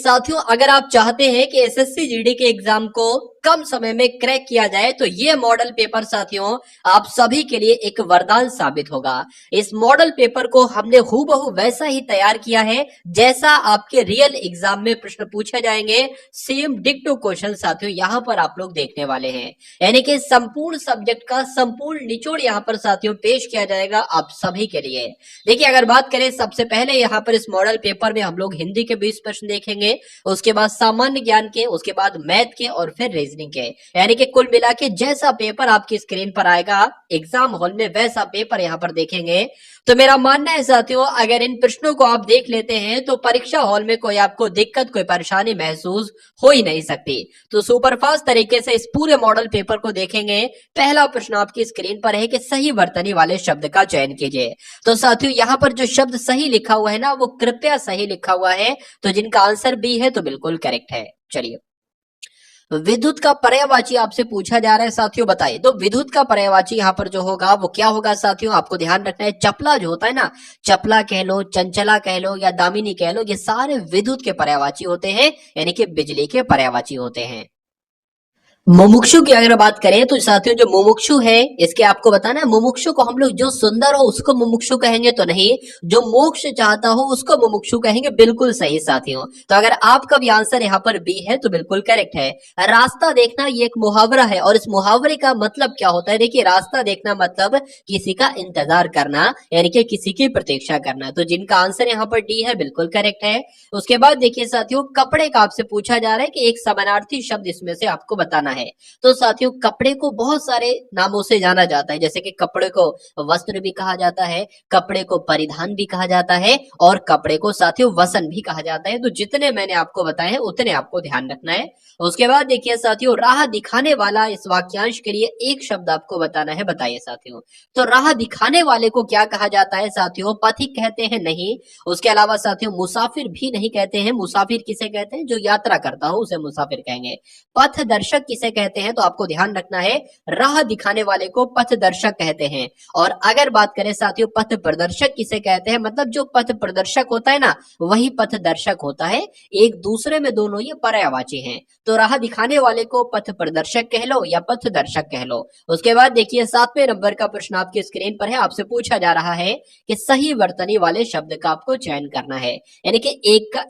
साथियों, अगर आप चाहते हैं कि एसएससी जीडी के एग्जाम को कम समय में क्रैक किया जाए तो ये मॉडल पेपर साथियों आप सभी के लिए एक वरदान साबित होगा। इस मॉडल पेपर को हमने हूबहू वैसा ही तैयार किया है जैसा आपके रियल एग्जाम में प्रश्न पूछे जाएंगे। सेम डिक्टो क्वेश्चन साथियों यहाँ पर आप लोग देखने वाले हैं, यानी कि संपूर्ण सब्जेक्ट का संपूर्ण निचोड़ यहाँ पर साथियों पेश किया जाएगा आप सभी के लिए। देखिए, अगर बात करें सबसे पहले यहाँ पर इस मॉडल पेपर में हम लोग हिंदी के 20 प्रश्न देखेंगे, उसके बाद सामान्य ज्ञान के, उसके बाद मैथ के और फिर रीजनिंग के, यानी कि कुल मिला के जैसा पेपर आपकी स्क्रीन पर आएगा एग्जाम हॉल में वैसा पेपर यहाँ पर देखेंगे। तो मेरा मानना है साथियों, अगर इन प्रश्नों को आप देख लेते हैं तो परीक्षा हॉल में कोई आपको दिक्कत, कोई परेशानी महसूस हो ही नहीं सकती। तो सुपरफास्ट तरीके से इस पूरे मॉडल पेपर को देखेंगे। पहला प्रश्न आपकी स्क्रीन पर है कि सही वर्तनी वाले शब्द का चयन कीजिए। तो साथियों यहाँ पर जो शब्द सही लिखा हुआ है ना, वो कृपया सही लिखा हुआ है, तो जिनका आंसर बी है तो बिल्कुल करेक्ट है। चलिए, विद्युत का पर्यायवाची आपसे पूछा जा रहा है साथियों, बताइए। तो विद्युत का पर्यायवाची यहाँ पर जो होगा वो क्या होगा साथियों, आपको ध्यान रखना है। चपला जो होता है ना, चपला कह लो, चंचला कह लो या दामिनी कह लो, ये सारे विद्युत के पर्यायवाची होते हैं, यानी कि बिजली के पर्यायवाची होते हैं। मुमुक्षु की अगर बात करें तो साथियों जो मुमुक्षु है, इसके आपको बताना है, मुमुक्षु को हम लोग जो सुंदर हो उसको मुमुक्षु कहेंगे तो नहीं, जो मोक्ष चाहता हो उसको मुमुक्षु कहेंगे। बिल्कुल सही साथियों। तो अगर आपका भी आंसर यहाँ पर बी है तो बिल्कुल करेक्ट है। रास्ता देखना ये एक मुहावरा है, और इस मुहावरे का मतलब क्या होता है? देखिए, रास्ता देखना मतलब किसी का इंतजार करना, यानी कि किसी की प्रतीक्षा करना। तो जिनका आंसर यहाँ पर डी है बिल्कुल करेक्ट है। उसके बाद देखिए साथियों, कपड़े का आपसे पूछा जा रहा है कि एक समानार्थी शब्द इसमें से आपको बताना है। तो साथियों, कपड़े को बहुत सारे नामों से जाना जाता है, जैसे कि कपड़े को वस्त्र भी कहा जाता है, कपड़े को परिधान भी कहा जाता है, और कपड़े को साथियों वसन भी कहा जाता है। तो जितने मैंने आपको बताए हैं उतने आपको ध्यान रखना है। उसके बाद देखिए साथियों, राह दिखाने वाला, इस वाक्यांश के लिए एक शब्द आपको बताना है। बताइए साथियों, तो राह दिखाने वाले को क्या कहा जाता है साथियों? पथिक कहते हैं? नहीं। उसके अलावा साथियों मुसाफिर भी नहीं कहते हैं। मुसाफिर किसे कहते हैं? जो यात्रा करता हो उसे मुसाफिर कहेंगे। पथ दर्शक किसे कहते हैं? तो आपको ध्यान रखना है, राह दिखाने वाले को पथ दर्शक कहते हैं। और अगर बात करें साथियों पथ प्रदर्शक किसे कहते हैं, मतलब जो पथ प्रदर्शक होता है ना, वही पथ दर्शक होता है। एक दूसरे में दोनों ये पर्यायवाची हैं। तो राह दिखाने वाले को पथ प्रदर्शक कह लो या पथ दर्शक कह लो। उसके बाद देखिए 7वें नंबर का प्रश्न आपकी स्क्रीन पर है। आपसे पूछा जा रहा है कि सही वर्तनी वाले शब्द का आपको चयन करना है, यानी कि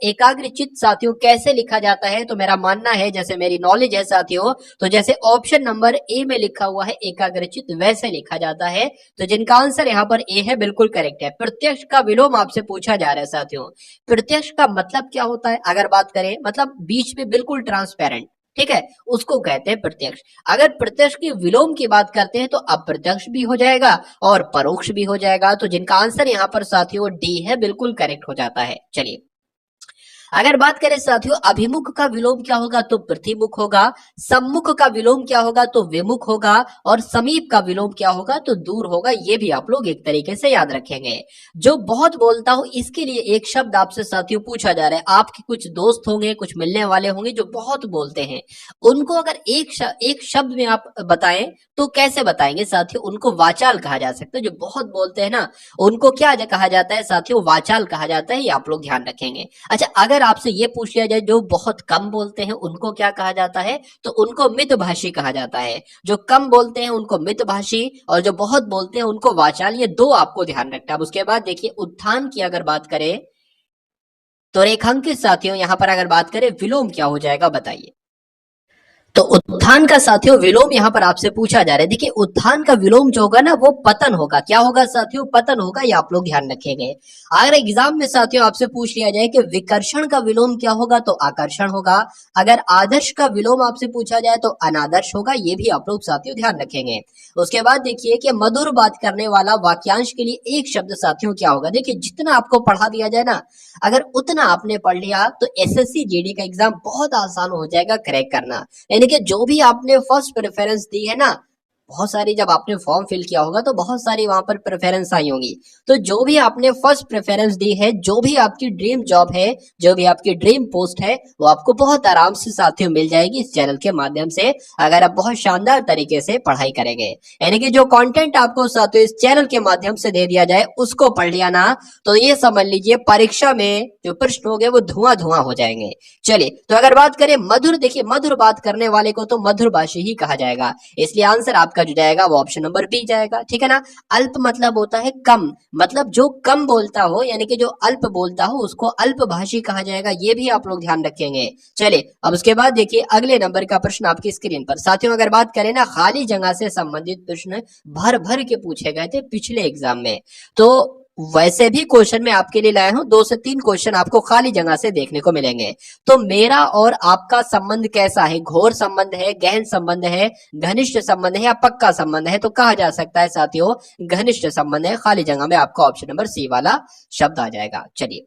एकाग्रचित्त साथियों कैसे लिखा जाता है? तो मेरा मानना है, जैसे मेरी नॉलेज है साथियों, तो जैसे ऑप्शन नंबर ए में लिखा हुआ है एकाग्रचित्त, वैसे लिखा जाता है। तो जिनका आंसर यहाँ पर ए है बिल्कुल करेक्ट है। प्रत्यक्ष का विलोम आपसे पूछा जा रहा है साथियों। प्रत्यक्ष का मतलब क्या होता है? अगर बात करें, मतलब बीच में बिल्कुल ट्रांसपेरेंट, ठीक है, उसको कहते हैं प्रत्यक्ष। अगर प्रत्यक्ष की विलोम की बात करते हैं तो अप्रत्यक्ष भी हो जाएगा और परोक्ष भी हो जाएगा। तो जिनका आंसर यहाँ पर साथियों डी है बिल्कुल करेक्ट हो जाता है। चलिए, अगर बात करें साथियों अभिमुख का विलोम क्या होगा? तो प्रतिमुख होगा। सम्मुख का विलोम क्या होगा? तो विमुख होगा। और समीप का विलोम क्या होगा? तो दूर होगा। ये भी आप लोग एक तरीके से याद रखेंगे। जो बहुत बोलता हो, इसके लिए एक शब्द आपसे साथियों पूछा जा रहा है। आपके कुछ दोस्त होंगे, कुछ मिलने वाले होंगे जो बहुत बोलते हैं, उनको अगर एक शब्द में आप बताएं तो कैसे बताएंगे साथियों? उनको वाचाल कहा जा सकता है। जो बहुत बोलते हैं ना, उनको क्या कहा जाता है साथियों? वाचाल कहा जाता है। ये आप लोग ध्यान रखेंगे। अच्छा, अगर आपसे ये पूछ लिया जाए जो बहुत कम बोलते हैं उनको क्या कहा जाता है? तो उनको मितभाषी कहा जाता है। जो कम बोलते हैं उनको मितभाषी, और जो बहुत बोलते हैं उनको वाचाल। ये दो आपको ध्यान रखना है। अब उसके बाद देखिए उत्थान की अगर बात करें तो रेखांकित साथियों यहाँ पर अगर बात करें विलोम क्या हो जाएगा? बताइए। तो उत्थान का साथियों विलोम यहाँ पर आपसे पूछा जा रहा है। देखिए, उत्थान का विलोम जो होगा ना वो पतन होगा। क्या होगा साथियों? पतन होगा। ये आप लोग ध्यान रखेंगे। अगर एग्जाम में साथियों आपसे पूछ लिया जाए कि विकर्षण का विलोम क्या होगा? तो आकर्षण होगा। अगर आदर्श का विलोम आपसे पूछा जाए तो अनादर्श होगा। ये भी आप लोग साथियों ध्यान रखेंगे। उसके बाद देखिए कि मधुर बात करने वाला वाक्यांश के लिए एक शब्द साथियों क्या होगा? देखिए, जितना आपको पढ़ा दिया जाए ना, अगर उतना आपने पढ़ लिया तो एसएससी जीडी का एग्जाम बहुत आसान हो जाएगा क्रैक करना। यानी कि जो भी आपने फर्स्ट प्रेफरेंस दी है ना, बहुत सारी, जब आपने फॉर्म फिल किया होगा तो बहुत सारी वहां पर प्रेफरेंस आई होंगी। तो जो भी आपने फर्स्ट प्रेफरेंस दी है, जो भी आपकी ड्रीम जॉब है, जो भी आपकी ड्रीम पोस्ट है, वो आपको बहुत आराम से साथियों मिल जाएगी इस चैनल के माध्यम से, अगर आप बहुत शानदार तरीके से पढ़ाई करेंगे। यानी कि जो कंटेंट आपको साथियों इस चैनल के माध्यम से दे दिया जाए उसको पढ़ लिया ना, तो ये समझ लीजिए परीक्षा में जो प्रश्न हो गए वो धुआं धुआं हो जाएंगे। चलिए, तो अगर बात करें मधुर, देखिए मधुर बात करने वाले को तो मधुर भाषी ही कहा जाएगा, इसलिए आंसर आपका जो जाएगा वो ऑप्शन नंबर बी जाएगा, ठीक है ना। अल्प मतलब होता है कम, मतलब जो कम बोलता हो, यानी कि जो अल्प बोलता हो उसको अल्प भाषी कहा जाएगा, ये भी आप लोग ध्यान रखेंगे। चलिए, अब उसके बाद देखिए अगले नंबर का प्रश्न आपकी स्क्रीन पर। साथियों अगर बात करें ना, खाली जगह से संबंधित प्रश्न भर भर के पूछे गए थे पिछले एग्जाम में, तो वैसे भी क्वेश्चन में आपके लिए लाया हूं, 2 से 3 क्वेश्चन आपको खाली जगह से देखने को मिलेंगे। तो मेरा और आपका संबंध कैसा है, घोर संबंध है, गहन संबंध है, घनिष्ठ संबंध है या पक्का संबंध है, तो कहा जा सकता है साथियों घनिष्ठ संबंध है। खाली जगह में आपका ऑप्शन नंबर सी वाला शब्द आ जाएगा। चलिए,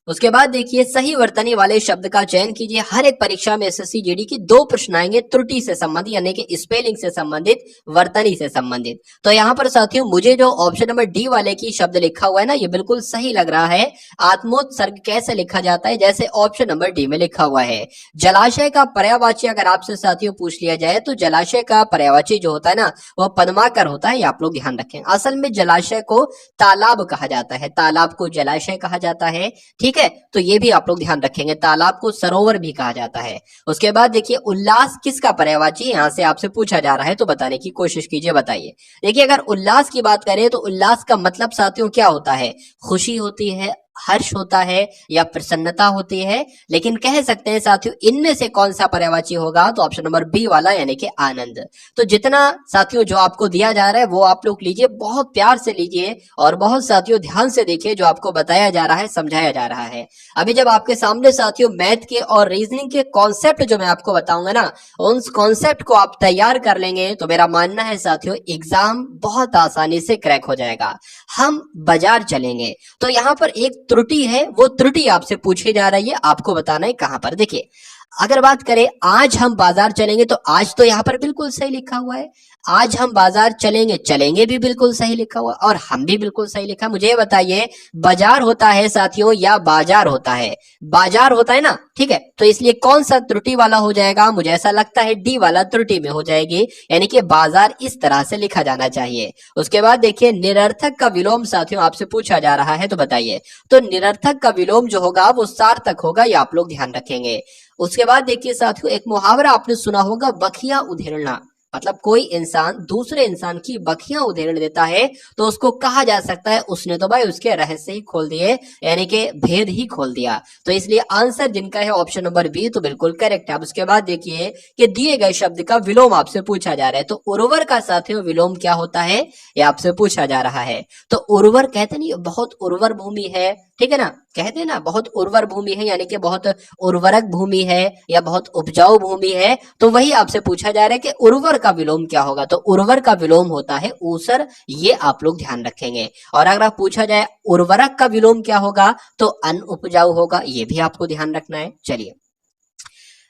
उसके बाद देखिए सही वर्तनी वाले शब्द का चयन कीजिए। हर एक परीक्षा में एसएससी जीडी की 2 प्रश्न आएंगे त्रुटि से संबंधित, यानी कि स्पेलिंग से संबंधित, वर्तनी से संबंधित। तो यहाँ पर साथियों मुझे जो ऑप्शन नंबर डी वाले की शब्द लिखा हुआ है ना, ये बिल्कुल सही लग रहा है। आत्मोत्सर्ग कैसे लिखा जाता है, जैसे ऑप्शन नंबर डी में लिखा हुआ है। जलाशय का पर्यायवाची अगर आपसे साथियों पूछ लिया जाए तो जलाशय का पर्यायवाची जो होता है ना वह पद्माकर होता है, ये आप लोग ध्यान रखें। असल में जलाशय को तालाब कहा जाता है, तालाब को जलाशय कहा जाता है, ठीक है। तो ये भी आप लोग ध्यान रखेंगे, तालाब को सरोवर भी कहा जाता है। उसके बाद देखिए उल्लास किसका पर्यायवाची यहां से आपसे पूछा जा रहा है, तो बताने की कोशिश कीजिए, बताइए। देखिए अगर उल्लास की बात करें तो उल्लास का मतलब साथियों क्या होता है, खुशी होती है, हर्ष होता है या प्रसन्नता होती है, लेकिन कह सकते हैं साथियों इनमें से कौन सा पर्यायवाची होगा, तो ऑप्शन नंबर बी वाला यानी कि आनंद। तो जितना साथियों जो आपको दिया जा रहा है वो आप लोग लीजिए, बहुत प्यार से लीजिए और बहुत साथियों ध्यान से देखिए जो आपको बताया जा रहा है, समझाया जा रहा है। अभी जब आपके सामने साथियों मैथ के और रीजनिंग के कॉन्सेप्ट जो मैं आपको बताऊंगा ना, उन कॉन्सेप्ट को आप तैयार कर लेंगे तो मेरा मानना है साथियों एग्जाम बहुत आसानी से क्रैक हो जाएगा। हम बाजार चलेंगे तो यहाँ पर एक त्रुटि है, वो त्रुटि आपसे पूछी जा रही है, आपको बताना है कहां पर। देखिए अगर बात करें आज हम बाजार चलेंगे, तो आज तो यहाँ पर बिल्कुल सही लिखा हुआ है। आज हम बाजार चलेंगे, चलेंगे भी बिल्कुल सही लिखा हुआ और हम भी बिल्कुल सही लिखा। मुझे ये बताइए बाजार होता है साथियों या बाजार होता है, बाजार होता है ना, ठीक है। तो इसलिए कौन सा त्रुटि वाला हो जाएगा, मुझे ऐसा लगता है डी वाला त्रुटि में हो जाएगी, यानी कि बाजार इस तरह से लिखा जाना चाहिए। उसके बाद देखिए निरर्थक का विलोम साथियों आपसे पूछा जा रहा है, तो बताइए। तो निरर्थक का विलोम जो होगा वो सार्थक होगा, ये आप लोग ध्यान रखेंगे। उसके बाद देखिए साथियों एक मुहावरा आपने सुना होगा, बखिया उधेड़ना, मतलब कोई इंसान दूसरे इंसान की बखियां उधेड़ देता है तो उसको कहा जा सकता है उसने तो भाई उसके रहस्य ही खोल दिए, यानी कि भेद ही खोल दिया। तो इसलिए आंसर जिनका है ऑप्शन नंबर बी तो बिल्कुल करेक्ट है। अब उसके बाद देखिए कि दिए गए शब्द का विलोम आपसे पूछा जा रहा है, तो उर्वर का साथियों विलोम क्या होता है ये आपसे पूछा जा रहा है। तो उर्वर कहते नहीं बहुत उर्वर भूमि है, ठीक है ना, कहते हैं ना बहुत उर्वर भूमि है, यानी कि बहुत उर्वरक भूमि है या बहुत उपजाऊ भूमि है। तो वही आपसे पूछा जा रहा है कि उर्वर का विलोम क्या होगा, तो उर्वर का विलोम होता है ऊसर, ये आप लोग ध्यान रखेंगे। और अगर आप पूछा जाए उर्वरक का विलोम क्या होगा, तो अनउपजाऊ होगा, ये भी आपको ध्यान रखना है। चलिए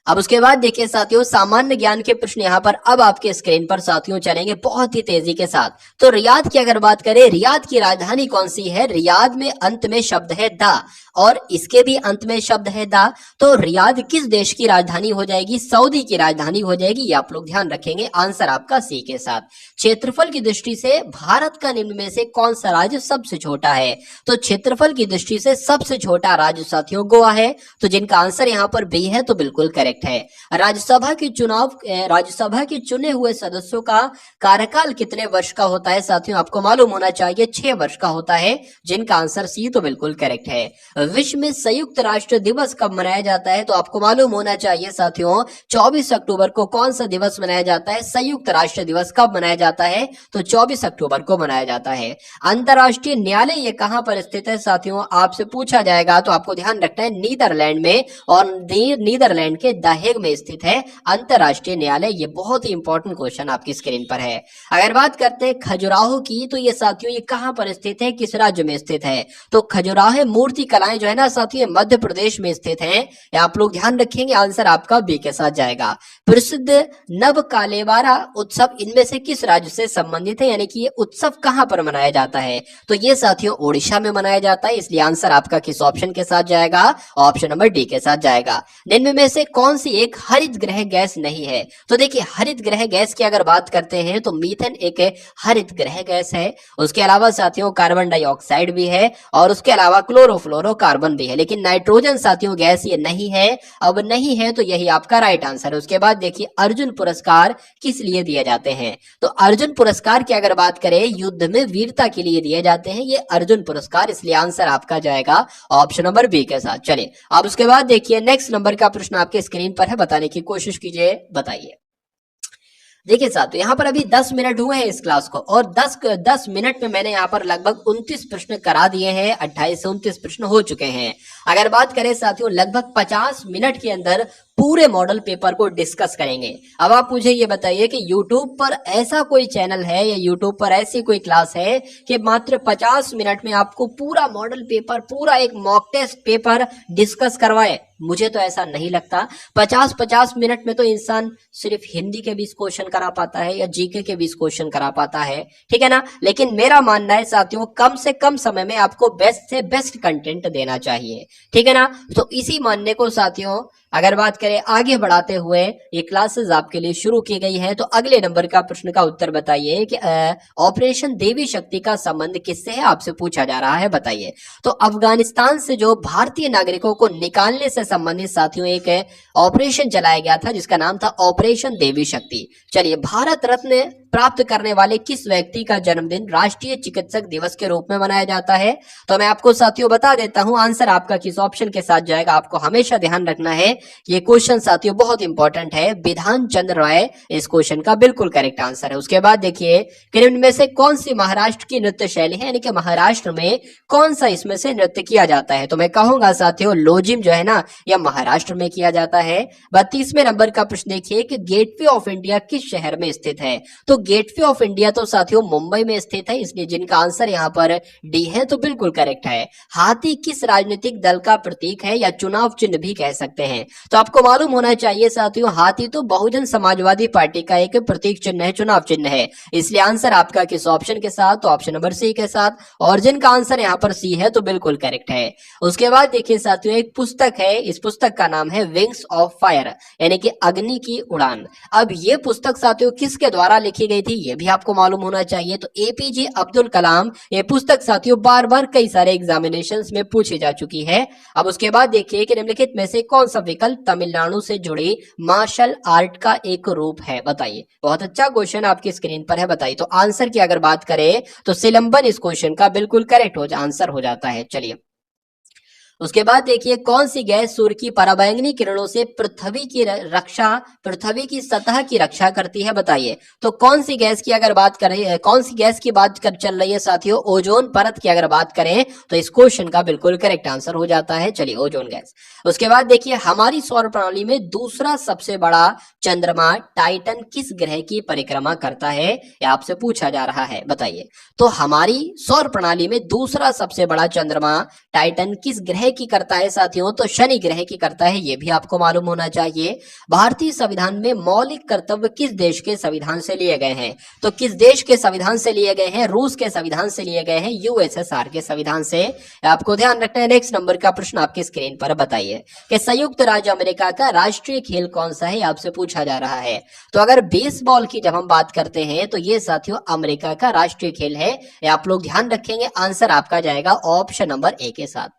अब उसके बाद देखिए साथियों सामान्य ज्ञान के प्रश्न यहाँ पर अब आपके स्क्रीन पर साथियों चलेंगे बहुत ही तेजी के साथ। तो रियाद की अगर बात करें, रियाद की राजधानी कौन सी है, रियाद में अंत में शब्द है दा और इसके भी अंत में शब्द है दा। तो रियाद किस देश की राजधानी हो जाएगी, सऊदी की राजधानी हो जाएगी, ये आप लोग ध्यान रखेंगे। आंसर आपका सी के साथ। क्षेत्रफल की दृष्टि से भारत का निम्न में से कौन सा राज्य सबसे छोटा है, तो क्षेत्रफल की दृष्टि से सबसे छोटा राज्य साथियों गोवा है, तो जिनका आंसर यहाँ पर बी है तो बिल्कुल करेक्ट है। राज्यसभा के चुने हुए सदस्यों का कार्यकाल कितने वर्ष का होता है साथियों, आपको मालूम होना चाहिए 6 वर्ष का होता है, जिनका आंसर सी तो बिल्कुल करेक्ट है। विश्व में संयुक्त राष्ट्र दिवस कब मनाया जाता है, तो आपको मालूम होना चाहिए साथियों 24 अक्टूबर को कौन सा दिवस मनाया जाता है, संयुक्त राष्ट्र दिवस कब मनाया जाता है, तो 24 अक्टूबर को मनाया जाता है। अंतरराष्ट्रीय न्यायालय ये कहां पर स्थित है साथियों, आपसे पूछा जाएगा तो आपको ध्यान रखना है नीदरलैंड में, और नीदरलैंड के द हेग में स्थित है अंतरराष्ट्रीय न्यायालय? ये बहुत ही इंपॉर्टेंट क्वेश्चन आपकी स्क्रीन पर है। अगर बात करते हैं खजुराहो की, तो ये साथियों ये कहां पर स्थित है, किस राज्य में स्थित है? तो खजुराहो मूर्ति कलाएं जो है ना साथियों मध्य प्रदेश में स्थित है। आप लोग ध्यान रखेंगे, आंसर आपका बी के साथ जाएगा। प्रसिद्ध नव कालेवारा उत्सव इनमें से किस राज्य से संबंधित है, यानी कि ये उत्सव कहां पर मनाया जाता है? तो ये साथियों ओडिशा में मनाया जाता है, इसलिए आंसर आपका किस ऑप्शन के साथ जाएगा? ऑप्शन नंबर डी के साथ जाएगा। निम्न में से कौन सी एक हरित गृह गैस नहीं है? तो देखिए हरित गृह गैस की अगर बात करते हैं तो मीथेन एक हरित गृह गैस है। उसके अलावा साथियों कार्बन डाइऑक्साइड भी है और उसके अलावा क्लोरोफ्लोरोकार्बन भी है, लेकिन नाइट्रोजन साथियों गैस ये नहीं है। अब नहीं है तो यही आपका राइट आंसर है। उसके बाद देखिए अर्जुन पुरस्कार किस लिए दिए जाते हैं? तो अर्जुन पुरस्कार की अगर बात करें युद्ध में वीरता के लिए दिए जाते हैं ये अर्जुन पुरस्कार, इसलिए आंसर आपका जाएगा ऑप्शन नंबर बी के साथ। चलिए अब उसके बाद देखिए नेक्स्ट नंबर का प्रश्न आपके स्क्रीन पर है, बताने की कोशिश कीजिए, बताइए। देखिए साथियों यहाँ पर अभी 10 मिनट हुए हैं इस क्लास को और 10 मिनट में मैंने यहाँ पर लगभग 29 प्रश्न करा दिए हैं। 28 से 29 प्रश्न हो चुके हैं। अगर बात करें साथियों लगभग 50 मिनट के अंदर पूरे मॉडल पेपर को डिस्कस करेंगे। अब आप मुझे ये बताइए कि YouTube पर ऐसा कोई चैनल है या YouTube पर ऐसी कोई क्लास है कि मात्र 50 मिनट में आपको पूरा मॉडल पेपर, पूरा एक मॉक टेस्ट पेपर डिस्कस करवाए? मुझे तो ऐसा नहीं लगता। 50 मिनट में तो इंसान सिर्फ हिंदी के 20 क्वेश्चन करा पाता है या जीके के 20 क्वेश्चन करा पाता है, ठीक है ना। लेकिन मेरा मानना है साथियों कम से कम समय में आपको बेस्ट से बेस्ट कंटेंट देना चाहिए, ठीक है ना। तो इसी मानने को साथियों अगर बात करें आगे बढ़ाते हुए ये क्लासेस आपके लिए शुरू की गई है। तो अगले नंबर का प्रश्न का उत्तर बताइए कि ऑपरेशन देवी शक्ति का संबंध किससे है, आपसे पूछा जा रहा है, बताइए। तो अफगानिस्तान से जो भारतीय नागरिकों को निकालने से संबंधित साथियों एक ऑपरेशन चलाया गया था जिसका नाम था ऑपरेशन देवी शक्ति। चलिए भारत रत्न प्राप्त करने वाले किस व्यक्ति का जन्मदिन राष्ट्रीय चिकित्सक दिवस के रूप में मनाया जाता है? तो मैं आपको साथियों बता देता हूं आंसर आपका किस ऑप्शन के साथ जाएगा। आपको हमेशा ध्यान रखना है, ये क्वेश्चन साथियों बहुत इंपॉर्टेंट है। विधान चंद्र राय इस क्वेश्चन का बिल्कुल करेक्ट आंसर है। उसके बाद देखिए निम्न में से कौन सी महाराष्ट्र की नृत्य शैली है, यानी कि महाराष्ट्र में कौन सा इसमें से नृत्य किया जाता है? तो मैं कहूंगा साथियों लोजिम जो है ना यह महाराष्ट्र में किया जाता है। 32वें नंबर का प्रश्न देखिए कि गेटवे ऑफ इंडिया किस शहर में स्थित है? तो गेटवे ऑफ इंडिया तो साथियों मुंबई में स्थित है, इसलिए जिनका आंसर यहाँ पर डी है तो बिल्कुल करेक्ट है। हाथी किस राजनीतिक दल का प्रतीक है या चुनाव चिन्ह भी कह सकते हैं? तो आपको मालूम होना चाहिए साथियों हाथी तो बहुजन समाजवादी पार्टी का एक प्रतीक चिन्ह है, चुनाव चिन्ह है, इसलिए आंसर आपका किस ऑप्शन के साथ? तो ऑप्शन नंबर सी के साथ। और जिनका आंसर यहाँ पर सी है तो बिल्कुल करेक्ट है। उसके बाद देखिए साथियों एक पुस्तक है, इस पुस्तक का नाम है विंग्स ऑफ फायर यानी कि अग्नि की उड़ान। अब ये पुस्तक साथियों किसके द्वारा लिखी गई थी ये भी आपको मालूम होना चाहिए। तो एपीजे अब्दुल कलाम, ये पुस्तक साथियों बार बार कई सारे एग्जामिनेशंस में पूछी जा चुकी है। अब उसके बाद देखिए कि निम्नलिखित में से कौन सा विकल्प तमिलनाडु से जुड़ी मार्शल आर्ट का एक रूप है, बताइए। बहुत अच्छा क्वेश्चन आपकी स्क्रीन पर है, बताइए। तो आंसर की अगर बात करें तो सिलंबन इस क्वेश्चन का बिल्कुल करेक्ट आंसर हो जाता है। चलिए उसके बाद देखिए कौन सी गैस सूर्य की पराबैंगनी किरणों से पृथ्वी की सतह की रक्षा करती है, बताइए। तो कौन सी गैस की अगर बात करें, कौन सी गैस की बात कर चल रही है साथियों? ओजोन परत की अगर बात करें तो इस क्वेश्चन का बिल्कुल करेक्ट आंसर हो जाता है। चलिए ओजोन गैस। उसके बाद देखिए हमारी सौर प्रणाली में दूसरा सबसे बड़ा चंद्रमा टाइटन किस ग्रह की परिक्रमा करता है, यह आपसे पूछा जा रहा है, बताइए। तो हमारी सौर प्रणाली में दूसरा सबसे बड़ा चंद्रमा टाइटन किस ग्रह की करता है साथियों? तो शनि ग्रह की करता है, यह भी आपको मालूम होना चाहिए। भारतीय संविधान में मौलिक कर्तव्य किस देश के संविधान से लिए गए हैं? तो किस देश के संविधान से लिए गए हैं? रूस के संविधान से लिए गए हैं, यूएसएसआर के संविधान से, आपको ध्यान रखना है। नेक्स्ट नंबर का प्रश्न आपकी स्क्रीन पर, बताइए कि संयुक्त राज्य अमेरिका का राष्ट्रीय खेल कौन सा है, आपसे पूछा जा रहा है। तो अगर बेसबॉल की जब हम बात करते हैं तो ये साथियों अमेरिका का राष्ट्रीय खेल है, आप लोग ध्यान रखेंगे। आंसर आपका जाएगा ऑप्शन नंबर ए के साथ।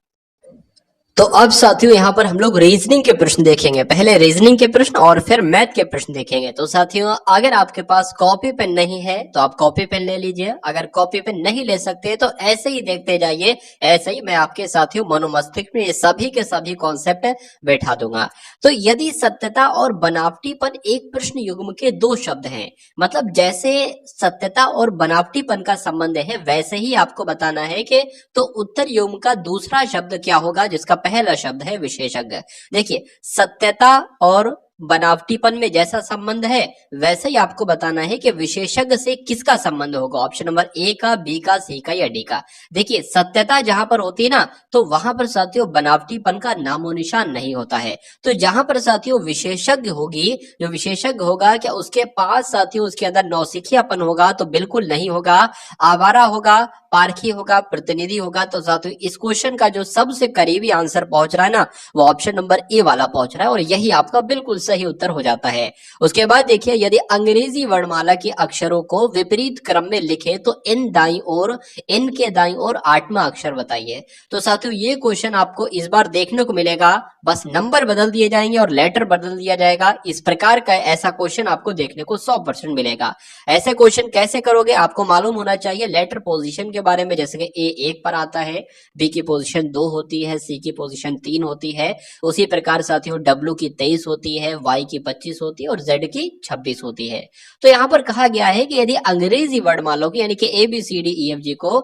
तो अब साथियों यहाँ पर हम लोग रीजनिंग के प्रश्न देखेंगे, पहले रीजनिंग के प्रश्न और फिर मैथ के प्रश्न देखेंगे। तो साथियों अगर आपके पास कॉपी पेन नहीं है तो आप कॉपी पेन ले लीजिए, अगर कॉपी पेन नहीं ले सकते तो ऐसे ही देखते जाइए, ऐसे ही मैं आपके साथियों मनोमस्तिष्क में ये सभी के सभी कॉन्सेप्ट बैठा दूंगा। तो यदि सत्यता और बनावटीपन एक प्रश्न युग्म के दो शब्द हैं, मतलब जैसे सत्यता और बनावटीपन का संबंध है वैसे ही आपको बताना है कि तो उत्तर युग्म का दूसरा शब्द क्या होगा जिसका पहला शब्द है विशेषज्ञ। देखिए सत्यता और बनावटीपन में जैसा संबंध है वैसे ही आपको बताना है कि विशेषज्ञ से किसका संबंध होगा, ऑप्शन नंबर ए का, बी का, सी का या डी का। देखिए सत्यता जहां पर होती है ना तो वहां पर साथियों बनावटीपन का नामो निशान नहीं होता है। तो जहां पर साथियों विशेषज्ञ होगी, जो विशेषज्ञ होगा क्या उसके पास साथियों उसके अंदर नौसिखियापन होगा, तो बिल्कुल नहीं होगा। आवारा होगा, पारखी होगा, प्रतिनिधि होगा। तो साथियों इस क्वेश्चन का जो सबसे करीबी आंसर पहुंच रहा है ना वो ऑप्शन नंबर ए वाला पहुंच रहा है और यही आपका बिल्कुल सही उत्तर हो जाता है। उसके बाद देखिए यदि अंग्रेजी वर्णमाला के अक्षरों को विपरीत क्रम में लिखे तो इन दाईं ओर, इन के दाईं ओर 8वां अक्षर बताइए। तो साथियों ये क्वेश्चन आपको इस बार देखने को मिलेगा, बस नंबर बदल दिए जाएंगे और लेटर बदल दिया जाएगा। इस प्रकार का ऐसा क्वेश्चन आपको देखने को 100% मिलेगा। ऐसे क्वेश्चन कैसे करोगे आपको मालूम होना चाहिए लेटर पोजीशन के बारे में, जैसे कि ए 1 पर आता है, बी की पोजीशन 2 होती है, सी की पोजीशन 3 होती है, उसी प्रकार साथियों डब्ल्यू की 23 होती है, वाई की 25 होती है और जेड की 26 होती है। तो यहाँ पर कहा गया है कि यदि अंग्रेजी वर्णमालों की यानी कि A B C D E F G को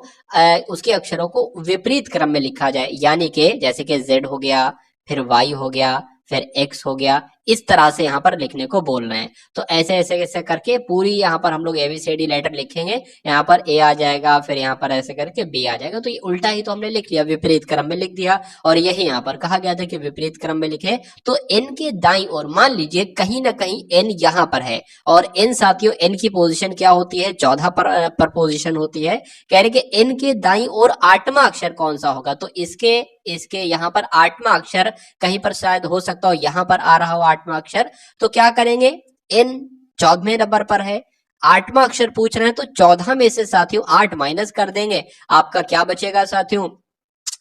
उसके अक्षरों को विपरीत क्रम में लिखा जाए, यानी कि जैसे कि जेड हो गया, फिर वाई हो गया, फिर एक्स हो गया, इस तरह से यहाँ पर लिखने को बोल रहे हैं। तो ऐसे ऐसे ऐसे करके पूरी यहाँ पर हम लोग एबीसीडी लेटर लिखेंगे, यहाँ पर ए आ जाएगा, फिर यहाँ पर ऐसे करके बी आ जाएगा। तो ये उल्टा ही तो हमने लिख लिया, विपरीत क्रम में लिख दिया। और यही यहाँ पर कहा गया था कि विपरीत क्रम में लिखे। तो एन के दाईं ओर मान लीजिए कहीं ना कहीं एन यहाँ पर है और एन साथियों एन की पोजीशन क्या होती है, 14 पर पोजीशन होती है। कह रहे कि एन के दाईं ओर 8वां अक्षर कौन सा होगा, तो इसके यहाँ पर 8वां अक्षर कहीं पर शायद हो सकता हो यहाँ पर आ रहा हो 8वां अक्षर। तो क्या करेंगे, एन 14वें नंबर पर है, 8वां अक्षर पूछ रहे हैं, तो 14 में से साथियों 8 माइनस कर देंगे, आपका क्या बचेगा साथियों,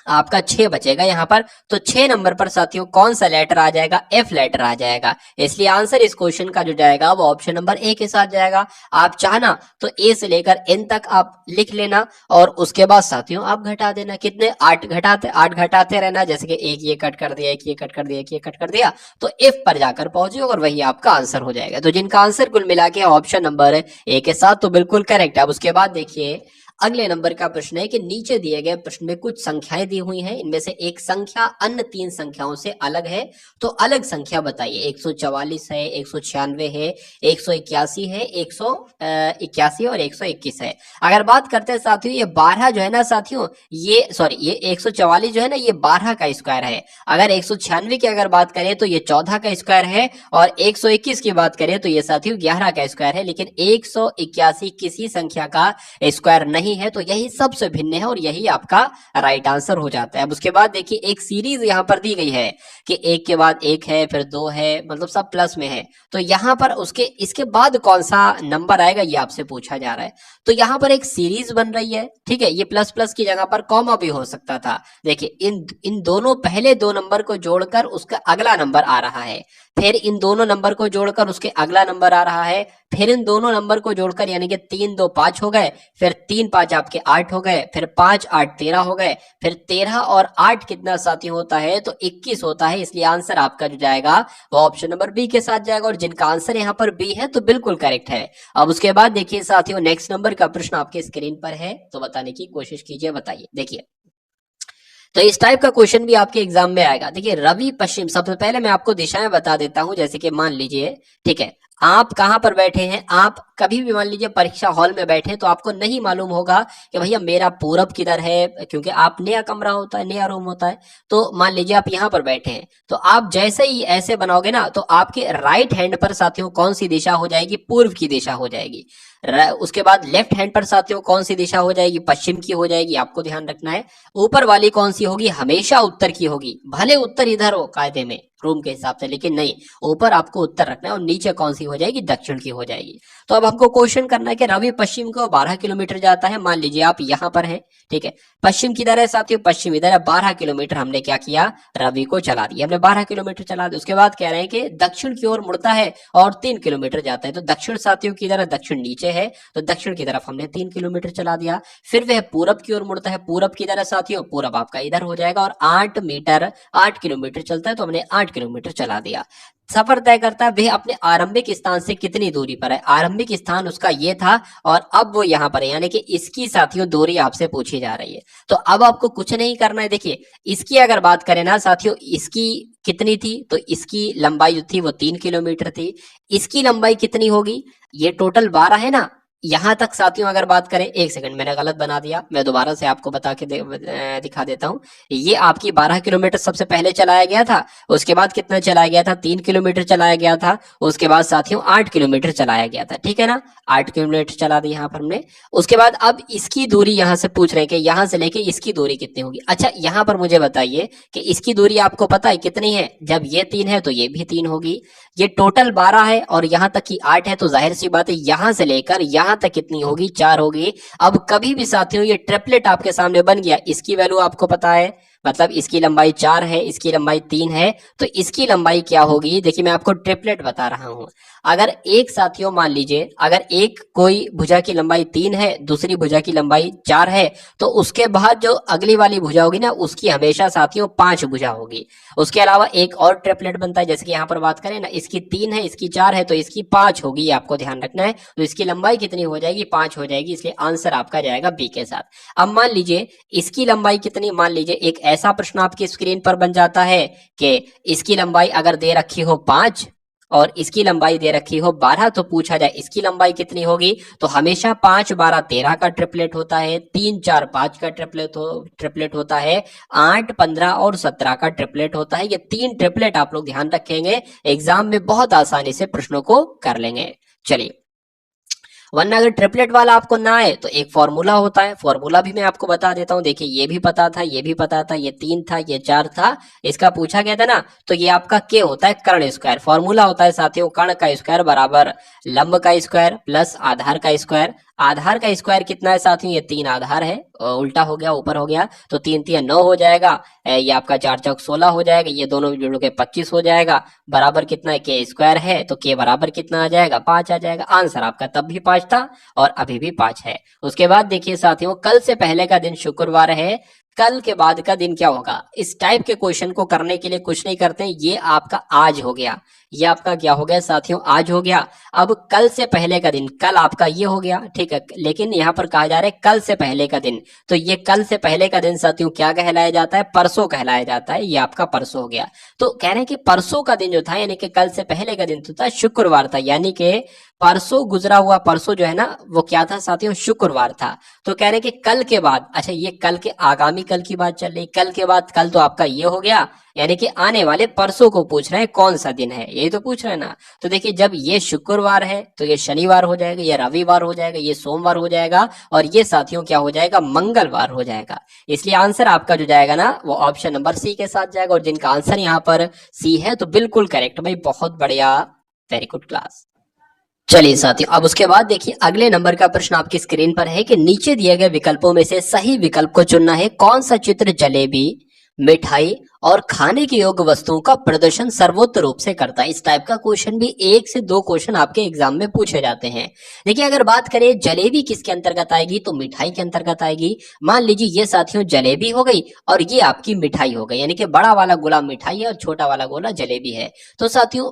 आपका 6 बचेगा यहाँ पर। तो 6 नंबर पर साथियों कौन सा लेटर आ जाएगा, एफ लेटर आ जाएगा। इसलिए आंसर इस क्वेश्चन का जो जाएगा वो ऑप्शन नंबर ए के साथ जाएगा। आप चाहना तो ए से लेकर एन तक आप लिख लेना और उसके बाद साथियों आप घटा देना, कितने 8 घटाते रहना, जैसे कि एक ये कट कर दिया, एक ये कट कर दिया, एक ये कट कर दिया, तो एफ पर जाकर पहुंचे और वही आपका आंसर हो जाएगा। तो जिनका आंसर कुल मिला के ऑप्शन नंबर ए के साथ तो बिल्कुल करेक्ट है। अब उसके बाद देखिए अगले नंबर का प्रश्न है कि नीचे दिए गए प्रश्न में कुछ संख्याएं दी हुई हैं, इनमें से एक संख्या अन्य 3 संख्याओं से अलग है, तो अलग संख्या बताइए। 144 है, 196 है, 181 है, 181 और 121 है। अगर बात करते हैं साथियों ये 12 जो है ना साथियों, ये 144 जो है ना ये 12 का स्क्वायर है। अगर 196 की अगर बात करें तो ये 14 का स्क्वायर है और 121 की बात करें तो ये साथियों 11 का स्क्वायर है। लेकिन 181 किसी संख्या का स्क्वायर नहीं है, तो यही सबसे भिन्न है और यही आपका राइट आंसर हो जाता है। अब उसके बाद देखिए एक सीरीज यहाँ पर दी गई है कि एक के बाद एक है, फिर 2 है, मतलब सब प्लस में है। तो यहाँ पर इसके बाद कौन सा नंबर आएगा ये आपसे पूछा जा रहा है। तो यहाँ पर एक सीरीज बन रही है, ठीक है, ये प्लस प्लस की जगह पर कॉमा भी हो सकता था। देखिए इन दोनों पहले 2 नंबर को जोड़कर उसका अगला नंबर आ रहा है, फिर इन दोनों नंबर को जोड़कर उसके अगला नंबर आ रहा है, फिर इन दोनों नंबर को जोड़कर यानी कि 3 2 5 हो गए, फिर 3 5 आपके 8 हो गए, फिर 5 8 13 हो गए, फिर 13 और 8 कितना साथी होता है, तो 21 होता है। इसलिए आंसर आपका जो जाएगा वो ऑप्शन नंबर बी के साथ जाएगा और जिनका आंसर यहाँ पर बी है तो बिल्कुल करेक्ट है। अब उसके बाद देखिए साथियों नेक्स्ट नंबर का प्रश्न आपके स्क्रीन पर है, तो बताने की कोशिश कीजिए, बताइए। देखिए तो इस टाइप का क्वेश्चन भी आपके एग्जाम में आएगा। देखिए रवि पश्चिम, सबसे पहले मैं आपको दिशाएं बता देता हूं, जैसे कि मान लीजिए, ठीक है, आप कहां पर बैठे हैं, आप कभी भी मान लीजिए परीक्षा हॉल में बैठे तो आपको नहीं मालूम होगा कि भैया मेरा पूरब किधर है, क्योंकि आप नया कमरा होता है, नया रूम होता है। तो मान लीजिए आप यहाँ पर बैठे हैं, तो आप जैसे ही ऐसे बनाओगे ना तो आपके राइट हैंड पर साथियों कौन सी दिशा हो जाएगी, पूर्व की दिशा हो जाएगी। उसके बाद लेफ्ट हैंड पर साथियों कौन सी दिशा हो जाएगी, पश्चिम की हो जाएगी, आपको ध्यान रखना है। ऊपर वाली कौन सी होगी, हमेशा उत्तर की होगी, भले उत्तर इधर हो कायदे में रूम के हिसाब से, लेकिन नहीं, ऊपर आपको उत्तर रखना है। और नीचे कौन सी हो जाएगी, दक्षिण की हो जाएगी। तो अब हमको क्वेश्चन करना है कि रवि पश्चिम को 12 किलोमीटर जाता है। मान लीजिए आप यहाँ पर हैं, ठीक है, पश्चिम किधर है साथियों, पश्चिम इधर है। 12 किलोमीटर हमने क्या किया, रवि को चला दिया, हमने 12 किलोमीटर चला दिया। उसके बाद कह रहे हैं कि दक्षिण की ओर मुड़ता है और 3 किलोमीटर जाता है। तो दक्षिण साथियों किधर है, दक्षिण नीचे है, तो दक्षिण की तरफ हमने 3 किलोमीटर चला दिया। फिर वह पूरब की ओर मुड़ता है, पूरब किधर है साथियों, पूरब आपका इधर हो जाएगा और 8 किलोमीटर चलता है, तो हमने 8 किलोमीटर चला दिया। सफर तय करता है वह अपने आरंभिक स्थान से कितनी दूरी पर है। आरंभिक स्थान उसका ये था और अब वो यहाँ पर है, यानी कि इसकी साथियों दूरी आपसे पूछी जा रही है। तो अब आपको कुछ नहीं करना है। देखिए इसकी अगर बात करें ना साथियों, इसकी कितनी थी, तो इसकी लंबाई जो थी वो 3 किलोमीटर थी। इसकी लंबाई कितनी होगी, ये टोटल 12 है ना। यहां तक साथियों अगर बात करें, एक सेकंड मैंने गलत बना दिया, मैं दोबारा से आपको बता के दिखा देता हूं। ये आपकी 12 किलोमीटर सबसे पहले चलाया गया था, उसके बाद कितना चलाया गया था, 3 किलोमीटर चलाया गया था, उसके बाद साथियों 8 किलोमीटर चलाया गया था, ठीक है ना। 8 किलोमीटर चला दी यहाँ पर हमने। उसके बाद अब इसकी दूरी यहाँ से पूछ रहे हैं कि यहाँ से लेके इसकी दूरी कितनी होगी। अच्छा यहाँ पर मुझे बताइए कि इसकी दूरी आपको पता है कितनी है, जब ये 3 है तो ये भी 3 होगी। ये टोटल 12 है और यहाँ तक की 8 है, तो जाहिर सी बात है यहाँ से लेकर यहाँ तक कितनी होगी, 4 होगी। अब कभी भी साथियों ये ट्रिपलेट आपके सामने बन गया, इसकी वैल्यू आपको पता है, मतलब इसकी लंबाई 4 है, इसकी लंबाई 3 है, तो इसकी लंबाई क्या होगी। देखिए मैं आपको ट्रिपलेट बता रहा हूं। अगर एक साथियों मान लीजिए, अगर एक कोई भुजा की लंबाई 3 है, दूसरी भुजा की लंबाई 4 है, तो उसके बाद जो अगली वाली भुजा होगी ना, उसकी हमेशा साथियों 5 भुजा होगी। उसके अलावा एक और ट्रिपलेट बनता है, जैसे कि यहाँ पर बात करें ना, इसकी 3 है, इसकी 4 है, तो इसकी 5 होगी, आपको ध्यान रखना है। तो इसकी लंबाई कितनी हो जाएगी, 5 हो जाएगी, इसलिए आंसर आपका जाएगा बी के साथ। अब मान लीजिए इसकी लंबाई कितनी, मान लीजिए एक ऐसा प्रश्न आपकी स्क्रीन पर बन जाता है कि इसकी लंबाई अगर दे रखी हो 5 और इसकी लंबाई दे रखी हो 12, तो पूछा जाए इसकी लंबाई कितनी होगी, तो हमेशा 5 12 13 का ट्रिपलेट होता है, 3 4 5 का ट्रिपलेट होता है, 8 15 और 17 का ट्रिपलेट होता है। ये 3 ट्रिपलेट आप लोग ध्यान रखेंगे, एग्जाम में बहुत आसानी से प्रश्नों को कर लेंगे। चलिए, वरना अगर ट्रिपलेट वाला आपको ना आए तो एक फॉर्मूला होता है, फॉर्मूला भी मैं आपको बता देता हूं। देखिए ये भी पता था, ये भी पता था, ये 3 था, ये 4 था, इसका पूछा गया था ना, तो ये आपका के होता है कर्ण स्क्वायर। फॉर्मूला होता है साथियों कर्ण का स्क्वायर बराबर लंब का स्क्वायर प्लस आधार का स्क्वायर। आधार का स्क्वायर कितना है साथियों, ये 3 आधार है, उल्टा हो गया, ऊपर हो गया, तो 3 3 9 हो जाएगा, ये आपका 4 चौक 16 हो जाएगा, ये दोनों जुड़ के 25 हो जाएगा, बराबर कितना है, के स्क्वायर है, तो के बराबर कितना आ जाएगा, 5 आ जाएगा। आंसर आपका तब भी 5 था और अभी भी 5 है। उसके बाद देखिए साथियों, कल से पहले का दिन शुक्रवार है, कल के बाद का दिन क्या होगा। इस टाइप के क्वेश्चन को करने के लिए कुछ नहीं करते हैं, ये आपका आज हो गया, ये आपका क्या हो गया साथियों, आज हो गया। अब कल से पहले का दिन, कल आपका ये हो गया, ठीक है, लेकिन यहाँ पर कहा जा रहा है कल से पहले का दिन, तो ये कल से पहले का दिन साथियों क्या कहलाया जाता है, परसों कहलाया जाता है, ये आपका परसों हो गया। तो कह रहे हैं कि परसों का दिन जो था, यानी कि कल से पहले का दिन तो था शुक्रवार था, यानी कि परसों गुजरा हुआ परसों जो है ना, वो क्या था साथियों, शुक्रवार था। तो कह रहे हैं कि कल के बाद, अच्छा ये कल के आगामी कल की बात चल रही, कल के बाद कल तो आपका ये हो गया, यानी कि आने वाले परसों को पूछ रहे हैं कौन सा दिन है, यही तो पूछ रहे हैं ना। तो देखिए जब ये शुक्रवार है तो ये शनिवार हो जाएगा, ये रविवार हो जाएगा, ये सोमवार हो जाएगा, और ये साथियों क्या हो जाएगा, मंगलवार हो जाएगा। इसलिए आंसर आपका जो जाएगा ना, वो ऑप्शन नंबर सी के साथ जाएगा, और जिनका आंसर यहाँ पर सी है तो बिल्कुल करेक्ट भाई, बहुत बढ़िया, वेरी गुड क्लास। चलिए साथियों, अब उसके बाद देखिए अगले नंबर का प्रश्न आपकी स्क्रीन पर है कि नीचे दिए गए विकल्पों में से सही विकल्प को चुनना है। कौन सा चित्र जलेबी, मिठाई और खाने के योग्य वस्तुओं का प्रदर्शन सर्वोत्तम रूप से करता है। इस टाइप का क्वेश्चन भी 1 से 2 क्वेश्चन आपके एग्जाम में पूछे जाते हैं। देखिए अगर बात करें जलेबी किसके अंतर्गत आएगी, तो मिठाई के अंतर्गत आएगी। मान लीजिए ये साथियों जलेबी हो गई और ये आपकी मिठाई हो गई, यानी कि बड़ा वाला गोला मिठाई है और छोटा वाला गोला जलेबी है। तो साथियों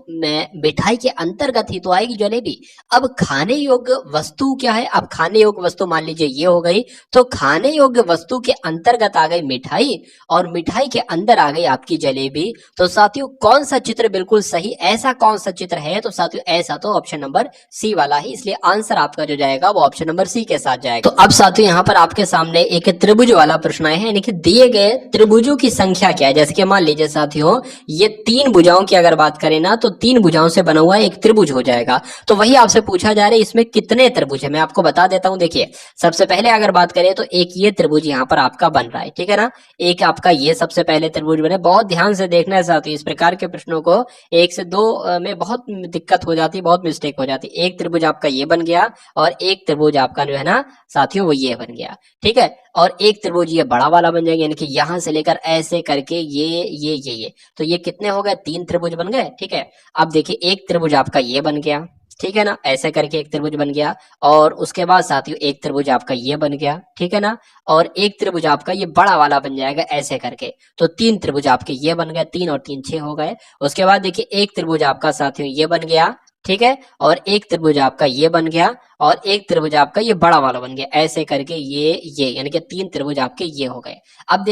मिठाई के अंतर्गत ही तो आएगी जलेबी। अब खाने योग्य वस्तु क्या है, अब खाने योग्य वस्तु मान लीजिए ये हो गई, तो खाने योग्य वस्तु के अंतर्गत आ गई मिठाई, और मिठाई के अंदर आ गई आपकी जलेबी। तो साथियों कौन सा चित्र बिल्कुल सही, ऐसा कौन सा चित्र है, तो साथियों ऐसा तो ऑप्शन नंबर सी वाला ही, इसलिए आंसर आपका जो जाएगा वो ऑप्शन नंबर सी के साथ जाएगा। तो अब साथियों यहाँ पर आपके सामने एक त्रिभुज वाला प्रश्न है, यानी कि दिए गए त्रिभुजों की संख्या क्या है। जैसे कि मान लीजिए साथियों ये 3 भुजाओं की अगर बात करें ना, तो 3 भुजाओं से बना हुआ एक त्रिभुज हो जाएगा। तो वही आपसे पूछा जा रहा है इसमें कितने त्रिभुज है, मैं आपको बता देता हूं। देखिए सबसे पहले अगर बात करें तो एक ये त्रिभुज यहाँ पर आपका बन रहा है, ठीक है ना, एक आपका ये सबसे पहले त्रिभुज बने। बहुत ध्यान से देखना है साथियों, इस प्रकार के प्रश्नों को 1 से 2 में बहुत दिक्कत हो जाती है, बहुत मिस्टेक हो जाती है। एक त्रिभुज आपका ये बन गया और एक त्रिभुज आपका जो है ना साथियों वो ये बन गया, ठीक है, और एक त्रिभुज ये बड़ा वाला बन जाएगा, यानी कि यहां से लेकर ऐसे करके ये तो ये कितने हो गए, 3 त्रिभुज बन गए, ठीक है। अब देखिए एक त्रिभुज आपका ये बन गया, ठीक है ना, ऐसे करके एक त्रिभुज बन गया। और उसके बाद साथियों एक त्रिभुज आपका ये बन गया, ठीक है ना, और एक त्रिभुज आपका ये बड़ा वाला बन जाएगा ऐसे करके। तो तीन त्रिभुज आपके ये बन गए, 3 और 3 6 हो गए। उसके बाद देखिए एक त्रिभुज आपका साथियों ये बन गया, ठीक है, और एक त्रिभुज आपका ये बन गया, और एक त्रिभुज आपका ये बड़ा वाला बन गया, ऐसे करके ये यानी कि तीन त्रिभुज आपके ये हो गए। अब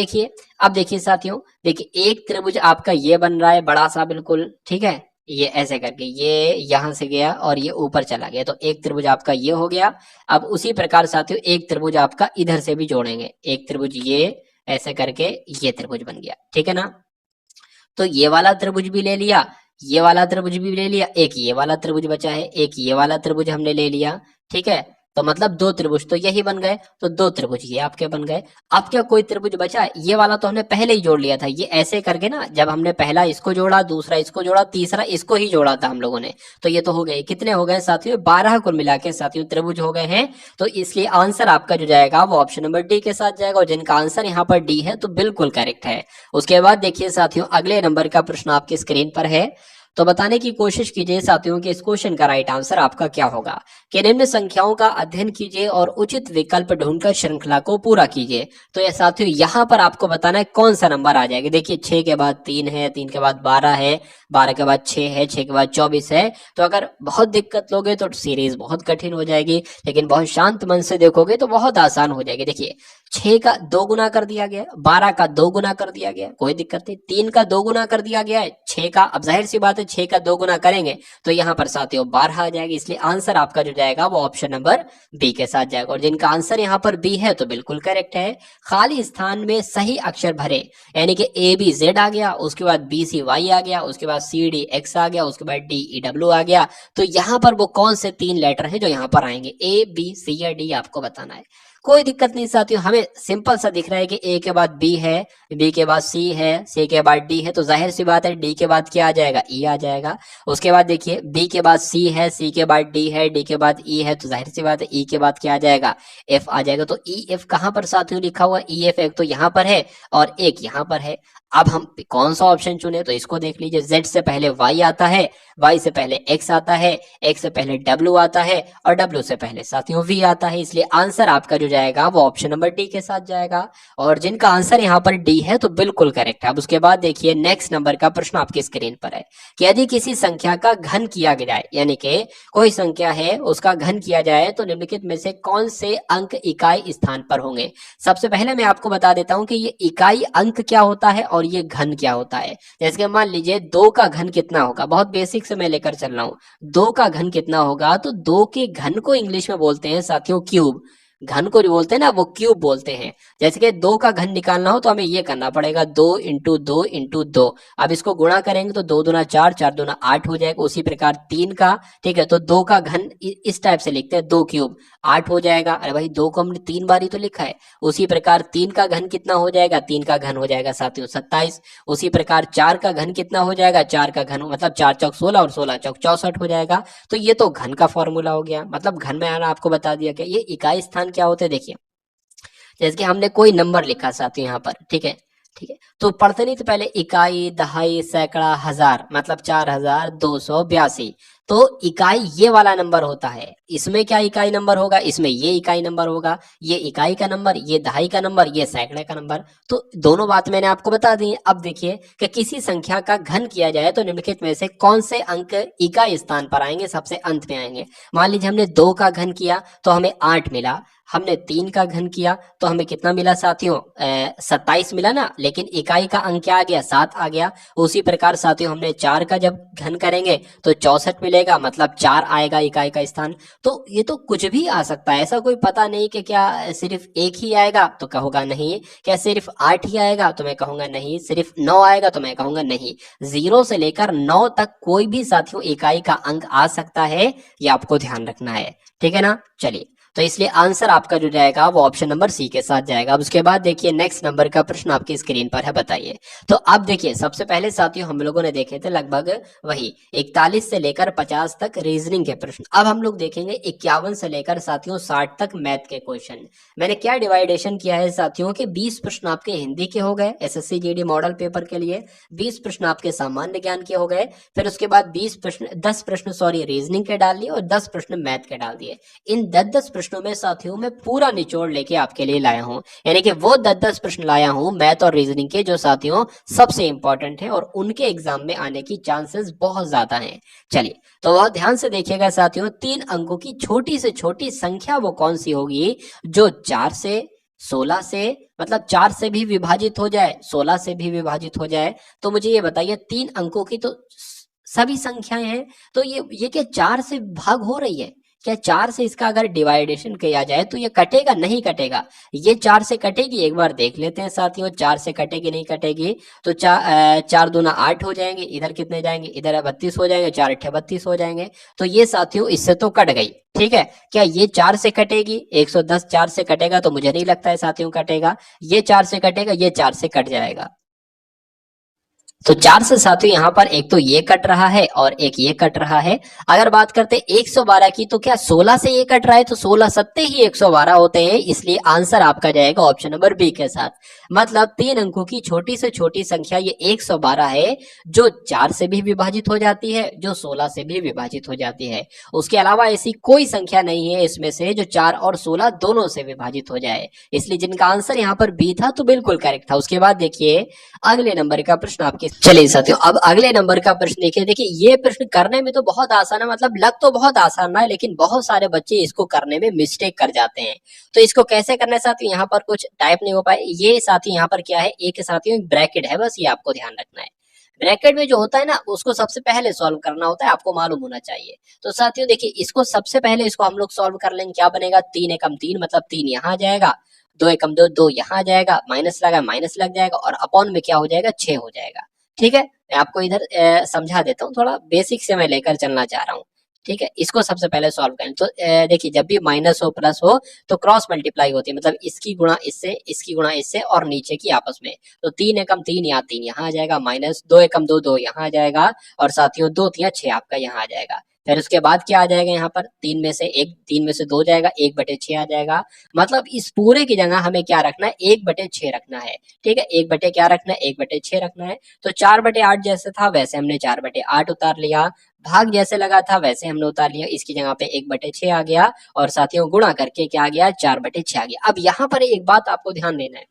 देखिए साथियों, देखिए एक त्रिभुज आपका ये बन रहा है बड़ा सा बिल्कुल, ठीक है, ये ऐसे करके ये यहां से गया और ये ऊपर चला गया, तो एक त्रिभुज आपका ये हो गया। अब उसी प्रकार साथियों एक त्रिभुज आपका इधर से भी जोड़ेंगे, एक त्रिभुज ये ऐसे करके ये त्रिभुज बन गया, ठीक है ना। तो ये वाला त्रिभुज भी ले लिया, ये वाला त्रिभुज भी ले लिया, एक ये वाला त्रिभुज बचा है, एक ये वाला त्रिभुज हमने ले लिया, ठीक है। तो मतलब दो त्रिभुज तो यही बन गए, तो दो त्रिभुज ये आपके बन गए। अब क्या कोई त्रिभुज बचा? ये वाला तो हमने पहले ही जोड़ लिया था, ये ऐसे करके ना, जब हमने पहला इसको जोड़ा, दूसरा इसको जोड़ा, तीसरा इसको ही जोड़ा था हम लोगों ने। तो ये तो हो गए, कितने हो गए साथियों? 12 कुल मिला के साथियों त्रिभुज हो गए हैं। तो इसलिए आंसर आपका जो जाएगा वो ऑप्शन नंबर डी के साथ जाएगा, और जिनका आंसर यहाँ पर डी है तो बिल्कुल करेक्ट है। उसके बाद देखिए साथियों अगले नंबर का प्रश्न आपकी स्क्रीन पर है, तो बताने की कोशिश कीजिए साथियों कि इस क्वेश्चन का राइट आंसर आपका क्या होगा। कि निम्न संख्याओं का अध्ययन कीजिए और उचित विकल्प ढूंढकर श्रृंखला को पूरा कीजिए। तो ये साथियों यहाँ पर आपको बताना है कौन सा नंबर आ जाएगा। देखिए 6 के बाद 3 है, 3 के बाद 12 है, 12 के बाद 6 है, 6 के बाद 24 है। तो अगर बहुत दिक्कत लोगे तो सीरीज बहुत कठिन हो जाएगी, लेकिन बहुत शांत मन से देखोगे तो बहुत आसान हो जाएगी। देखिए 6 का 2 गुना कर दिया गया, 12 का 2 गुना कर दिया गया, कोई दिक्कत नहीं। 3 का 2 गुना कर दिया गया है, 6 का, अब जाहिर सी बात है 6 का 2 गुना करेंगे तो यहाँ पर साथियों 12 आ जाएगी। इसलिए आंसर आपका जो जाएगा वो ऑप्शन नंबर बी के साथ जाएगा, और जिनका आंसर यहाँ पर बी है तो बिल्कुल करेक्ट है। खाली स्थान में सही अक्षर भरे, यानी कि ए बी जेड आ गया, उसके बाद बी सी वाई आ गया, उसके बाद सी डी एक्स आ गया, उसके बाद डी ई डब्ल्यू आ गया। तो यहाँ पर वो कौन से 3 लेटर है जो यहाँ पर आएंगे, ए बी सी या डी आपको बताना है। कोई दिक्कत नहीं साथियों, हमें सिंपल सा दिख रहा है कि ए के बाद बी है, बी के बाद सी है, सी के बाद डी है, तो जाहिर सी बात है डी के बाद क्या आ जाएगा, ई आ जाएगा। उसके बाद देखिए बी के बाद सी है, सी के बाद डी है, डी के बाद ई है, तो जाहिर सी बात है ई के बाद क्या आ जाएगा, एफ आ जाएगा। तो ई एफ कहां पर साथियों लिखा हुआ, ई एफ एक तो यहाँ पर है और एक यहाँ पर है। अब हम कौन सा ऑप्शन चुने, तो इसको देख लीजिए। Z से पहले Y आता है, Y से पहले X आता है, X से पहले W आता है, और W से पहले साथियों V आता है। इसलिए आंसर आपका जो जाएगा वो ऑप्शन नंबर डी के साथ जाएगा, और जिनका आंसर यहाँ पर डी है तो बिल्कुल करेक्ट है। अब उसके बाद देखिए नेक्स्ट नंबर का प्रश्न आपकी स्क्रीन पर है कि यदि किसी संख्या का घन किया जाए, यानी कि कोई संख्या है उसका घन किया जाए तो निम्नलिखित में से कौन से अंक इकाई स्थान पर होंगे। सबसे पहले मैं आपको बता देता हूं कि ये इकाई अंक क्या होता है और ये घन क्या होता है। जैसे कि मान लीजिए 2 का घन कितना होगा, बहुत बेसिक से मैं लेकर चल रहा हूं। 2 का घन कितना होगा, तो 2 के घन को इंग्लिश में बोलते हैं साथियों क्यूब। घन को जो बोलते हैं ना वो क्यूब बोलते हैं। जैसे कि 2 का घन निकालना हो तो हमें ये करना पड़ेगा 2 इंटू 2 इंटू 2। अब इसको गुणा करेंगे तो 2 दूना 4, 4 दूना 8 हो जाएगा। उसी प्रकार 3 का, ठीक है, तो 2 का घन इस टाइप से लिखते हैं, 2 क्यूब 8 हो जाएगा। अरे भाई 2 को हमने 3 बार ही तो लिखा है। उसी प्रकार 3 का घन कितना हो जाएगा, 3 का घन हो जाएगा साथियों 27। उसी प्रकार 4 का घन कितना हो जाएगा, 4 का घन मतलब 4 चौक 16 और 16 चौक 64 हो जाएगा। तो ये तो घन का फॉर्मूला हो गया, मतलब घन में आना आपको बता दिया कि ये इकाई स्थान क्या होते हैं। देखिए जैसे कि हमने कोई नंबर लिखा साथियों यहाँ पर, ठीक है, ठीक है, तो पढ़ते नहीं तो पहले इकाई, दहाई, सैकड़ा, हजार, मतलब 4282। तो इकाई ये वाला नंबर होता है। इसमें क्या इकाई नंबर होगा, इसमें ये इकाई नंबर होगा, ये इकाई का नंबर, ये दहाई का नंबर, ये सैकड़े का नंबर। तो दोनों बात मैंने आपको बता दी। अब देखिए कि किसी संख्या का घन किया जाए तो निम्नलिखित में से कौन से अंक इकाई स्थान पर आएंगे, सबसे अंत में आएंगे। मान लीजिए हमने 2 का घन किया तो हमें 8 मिला, हमने 3 का घन किया तो हमें कितना मिला साथियों, 27 मिला ना, लेकिन इकाई का अंक क्या आ गया, 7 आ गया। उसी प्रकार साथियों हमने 4 का जब घन करेंगे तो 64 मिलेगा, मतलब 4 आएगा इकाई का स्थान। तो ये तो कुछ भी आ सकता है, ऐसा कोई पता नहीं कि क्या सिर्फ एक ही आएगा, तो कहूंगा नहीं। क्या सिर्फ 8 ही आएगा, तो मैं कहूंगा नहीं। सिर्फ 9 आएगा, तो मैं कहूंगा नहीं। 0 से लेकर 9 तक कोई भी साथियों इकाई का अंक आ सकता है, ये आपको ध्यान रखना है, ठीक है ना। चलिए तो इसलिए आंसर आपका जो जाएगा वो ऑप्शन नंबर सी के साथ जाएगा। अब उसके बाद देखिए नेक्स्ट नंबर का प्रश्न आपकी स्क्रीन पर है, बताइए। तो अब देखिए सबसे पहले साथियों हम लोगों ने देखे थे लगभग वही 41 से लेकर 50 तक रीजनिंग के प्रश्न। अब हम लोग देखेंगे 51 से लेकर साथियों 60 तक मैथ के क्वेश्चन। मैंने क्या डिवाइडेशन किया है साथियों कि 20 प्रश्न आपके हिंदी के हो गए एसएससी जीडी मॉडल पेपर के लिए, 20 प्रश्न आपके सामान्य ज्ञान के हो गए, फिर उसके बाद 10 प्रश्न रीजनिंग के डाल दिए और 10 प्रश्न मैथ के डाल दिए। इन 10-10 प्रश्नों में साथियों मैं पूरा निचोड़ लेके आपके लिए लाया हूं, यानी कि वो 10-10 प्रश्न लाया हूं मैथ और रीजनिंग के जो साथियों सबसे इंपॉर्टेंट है और उनके एग्जाम में आने की चांसेस बहुत ज्यादा हैं। चलिए तो बहुत ध्यान से देखिएगा साथियों, 3 अंकों की छोटी से छोटी संख्या वो कौन सी होगी जो 4 से 16 से मतलब 4 से भी विभाजित हो जाए, 16 से भी विभाजित हो जाए। तो मुझे ये बताइए 3 अंकों की तो सभी संख्याएं हैं, तो ये क्या 4 से भाग हो रही है? क्या 4 से इसका अगर डिवाइडेशन किया जाए तो ये कटेगा? नहीं कटेगा। ये 4 से कटेगी, एक बार देख लेते हैं साथियों। 4 से कटेगी नहीं कटेगी? तो 4 दूना 8 हो जाएंगे, इधर कितने जाएंगे? इधर 32 हो जाएंगे, 4 अट्ठे 32 हो जाएंगे। तो ये साथियों इससे तो कट गई, ठीक है। क्या ये 4 से कटेगी? 110 4 से कटेगा? तो मुझे नहीं लगता है साथियों कटेगा। ये 4 से कटेगा, ये 4 से कट जाएगा। तो 4 से साथियों यहाँ पर एक तो ये कट रहा है और एक ये कट रहा है। अगर बात करते 112 की, तो क्या 16 से ये कट रहा है? तो 16 सत्ते ही 112 होते हैं, इसलिए आंसर आपका जाएगा ऑप्शन नंबर बी के साथ। मतलब 3 अंकों की छोटी से छोटी संख्या ये 112 है, जो 4 से भी विभाजित हो जाती है, जो 16 से भी विभाजित हो जाती है। उसके अलावा ऐसी कोई संख्या नहीं है इसमें से जो 4 और 16 दोनों से विभाजित हो जाए, इसलिए जिनका आंसर यहाँ पर बी था तो बिल्कुल करेक्ट था। उसके बाद देखिए अगले नंबर का प्रश्न आपके, चलिए साथियों अब अगले नंबर का प्रश्न देखिए। देखिए ये प्रश्न करने में तो बहुत आसान है, मतलब लग तो बहुत आसान है, लेकिन बहुत सारे बच्चे इसको करने में मिस्टेक कर जाते हैं। तो इसको कैसे करना है साथियों, यहाँ पर कुछ टाइप नहीं हो पाए। ये साथियों यहाँ पर क्या है, एक साथियों ब्रैकेट है, बस ये आपको ध्यान रखना है। ब्रैकेट में जो होता है ना उसको सबसे पहले सॉल्व करना होता है, आपको मालूम होना चाहिए। तो साथियों देखिए इसको सबसे पहले इसको हम लोग सॉल्व कर लेंगे। क्या बनेगा? 3 एकम 3 मतलब 3 यहाँ आ जाएगा, 2 एकम 2 2 यहाँ आ जाएगा, माइनस लगा माइनस लग जाएगा और अपॉन में क्या हो जाएगा? 6 हो जाएगा। ठीक है, मैं आपको इधर समझा देता हूँ, थोड़ा बेसिक से मैं लेकर चलना चाह रहा हूँ। ठीक है, इसको सबसे पहले सॉल्व करें। तो देखिए जब भी माइनस हो प्लस हो तो क्रॉस मल्टीप्लाई होती है, मतलब इसकी गुणा इससे, इसकी गुणा इससे और नीचे की आपस में। तो 3 एकम 3 यहाँ 3 यहाँ आ जाएगा, माइनस 2 एकम 2 2 यहाँ आ जाएगा और साथियों 2 3 6 आपका यहाँ आ जाएगा। फिर उसके बाद क्या आ जाएगा यहाँ पर? 3 में से 1, 3 में से 2 जाएगा, 1/6 आ जाएगा। मतलब इस पूरे की जगह हमें क्या रखना है? 1/6 रखना है। ठीक है, 1 बटे क्या रखना है? 1/6 रखना है। तो 4/8 जैसे था वैसे हमने 4/8 उतार लिया, भाग जैसे लगा था वैसे हमने उतार लिया, इसकी जगह पे 1/6 आ गया और साथियों गुणा करके क्या आ गया? 4/6 आ गया। अब यहाँ पर एक बात आपको ध्यान देना है,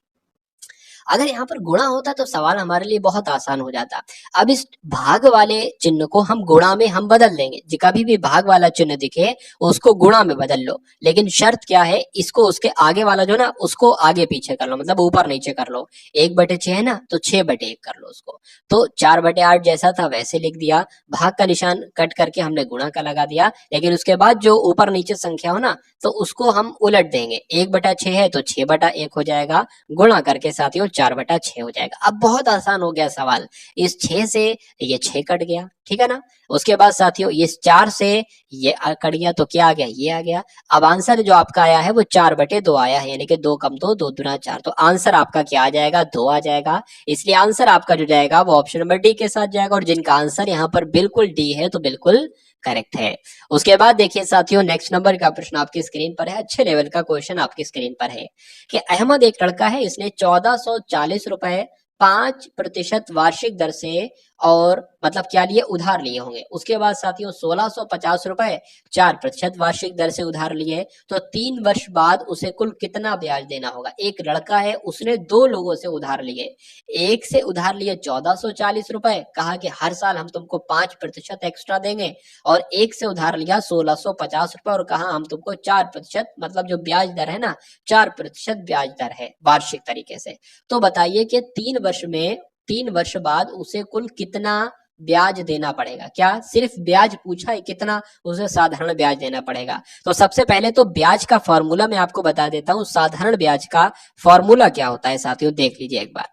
अगर यहाँ पर गुणा होता तो सवाल हमारे लिए बहुत आसान हो जाता। अब इस भाग वाले चिन्ह को हम गुणा में हम बदल देंगे, कभी भी भाग वाला चिन्ह दिखे उसको गुणा में बदल लो, लेकिन शर्त क्या है? इसको उसके आगे वाला जो ना उसको आगे पीछे कर लो, मतलब ऊपर नीचे कर लो। 1/6 है ना, तो 6/1 कर लो उसको। तो 4/8 जैसा था वैसे लिख दिया, भाग का निशान कट करके हमने गुणा का लगा दिया, लेकिन उसके बाद जो ऊपर नीचे संख्या हो ना तो उसको हम उलट देंगे। 1/6 है तो 6/1 हो जाएगा, गुणा करके साथियों 4/6 हो जाएगा। अब बहुत आसान हो गया सवाल, इस 6 से ये 6 कट गया, ठीक है ना। उसके बाद साथियों इस 4 से ये कट गया तो क्या आ गया? ये आ गया। अब आंसर जो आपका आया है वो 4/2 आया है, यानी कि 2 कम 2 2 दूना 4। तो आंसर आपका क्या आ जाएगा? 2 आ जाएगा। इसलिए आंसर आपका जो जाएगा वो ऑप्शन नंबर डी के साथ जाएगा, और जिनका आंसर यहाँ पर बिल्कुल डी है तो बिल्कुल करेक्ट है। उसके बाद देखिए साथियों नेक्स्ट नंबर का प्रश्न आपकी स्क्रीन पर है, अच्छे लेवल का क्वेश्चन आपकी स्क्रीन पर है कि अहमद एक लड़का है, इसने 1440 रुपए 5% वार्षिक दर से और मतलब क्या लिए? उधार लिए होंगे। उसके बाद साथियों 1650 रुपए 4% वार्षिक दर से उधार लिए, तो 3 वर्ष बाद उसे कुल कितना ब्याज देना होगा? एक लड़का है, उसने 2 लोगों से उधार लिए, एक से उधार लिए 1440 रुपए, कहा कि हर साल हम तुमको 5% एक्स्ट्रा देंगे, और एक से उधार लिया 1650 रुपए और कहा हम तुमको 4%, मतलब जो ब्याज दर है ना 4% ब्याज दर है वार्षिक तरीके से। तो बताइए कि 3 वर्ष बाद उसे कुल कितना ब्याज देना पड़ेगा? क्या सिर्फ ब्याज पूछा है, कितना उसे साधारण ब्याज देना पड़ेगा? तो सबसे पहले तो ब्याज का फॉर्मूला मैं आपको बता देता हूं, साधारण ब्याज का फॉर्मूला क्या होता है साथियों, देख लीजिए एक बार।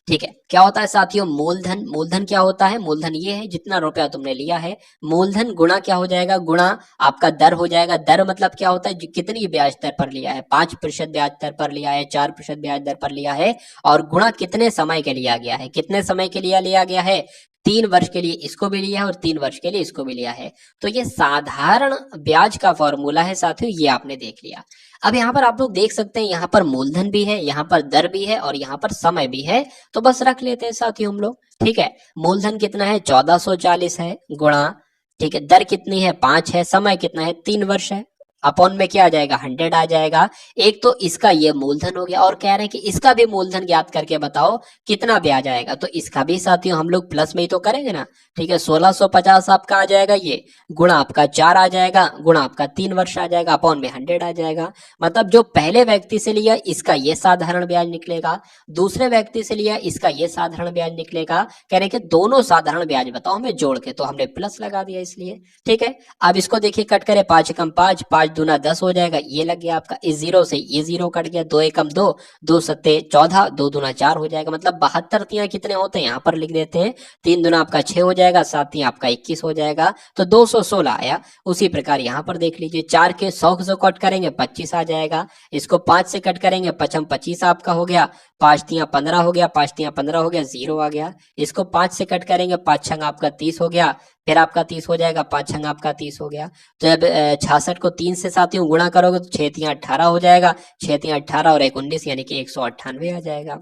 ठीक है। क्या होता है साथियों, मूलधन। मूलधन क्या होता है, मूलधन ये है जितना रुपया तुमने लिया है, मूलधन गुणा क्या हो जाएगा, गुणा आपका दर हो जाएगा। दर मतलब क्या होता है, कितनी ब्याज दर पर लिया है, 5% ब्याज दर पर लिया है, 4% ब्याज दर पर लिया है, और गुणा कितने समय के लिया गया है, कितने समय के लिए लिया गया है, 3 वर्ष के लिए इसको भी लिया है और 3 वर्ष के लिए इसको भी लिया है। तो ये साधारण ब्याज का फॉर्मूला है साथियों, ये आपने देख लिया। अब यहाँ पर आप लोग देख सकते हैं, यहाँ पर मूलधन भी है, यहाँ पर दर भी है, और यहाँ पर समय भी है। तो बस रख लेते हैं साथियों हम लोग। ठीक है, मूलधन कितना है, 1440 है, गुणा, ठीक है, दर कितनी है, 5 है, समय कितना है, 3 वर्ष है, अपॉन में क्या आ जाएगा, 100 आ जाएगा। एक तो इसका ये मूलधन हो गया, और कह रहे हैं कि इसका भी मूलधन ज्ञात करके बताओ कितना ब्याज आएगा। तो इसका भी साथियों हम लोग प्लस में ही तो करेंगे ना। ठीक है, 1650 आपका आ जाएगा, ये गुणा आपका 4 आ जाएगा, गुणा आपका 3 वर्ष आ जाएगा, अपॉन में 100 आ जाएगा। मतलब जो पहले व्यक्ति से लिया इसका ये साधारण ब्याज निकलेगा, दूसरे व्यक्ति से लिया इसका ये साधारण ब्याज निकलेगा। कह रहे कि दोनों साधारण ब्याज बताओ हमें जोड़ के, तो हमने प्लस लगा दिया इसलिए। ठीक है, अब इसको देखिए कट करे, 5 एकम 5, 5 दूना 10 हो जाएगा, ये लग गया आपका। इस जीरो से ये जीरो कट गया, 2 एकम 2, 2 सत्ते 14, 2 दूना 4 हो जाएगा। मतलब 72 तिया कितने होते हैं यहाँ पर लिख देते हैं, 3 दूना आपका 6 हो जाएगा, 7 तिया आपका 21 हो जाएगा, तो 216 आया। उसी प्रकार यहाँ पर देख लीजिए, 4 के 100 से कट करेंगे 25 आ जाएगा, इसको 5 से कट करेंगे 5 25 आपका हो गया, 5 तिया 15 हो गया, 5 तिया 15 हो गया, जीरो आ गया। इसको 5 से कट करेंगे 5 छंग आपका 30 हो गया, फिर आपका 30 हो जाएगा, 5 छंग आपका 30 हो गया। तो जब 66 को 3 से साथियों गुणा करोगे तो 6 तिया 18 हो जाएगा, 6 तिया 18 और 1 19 यानी कि 198 आ जाएगा।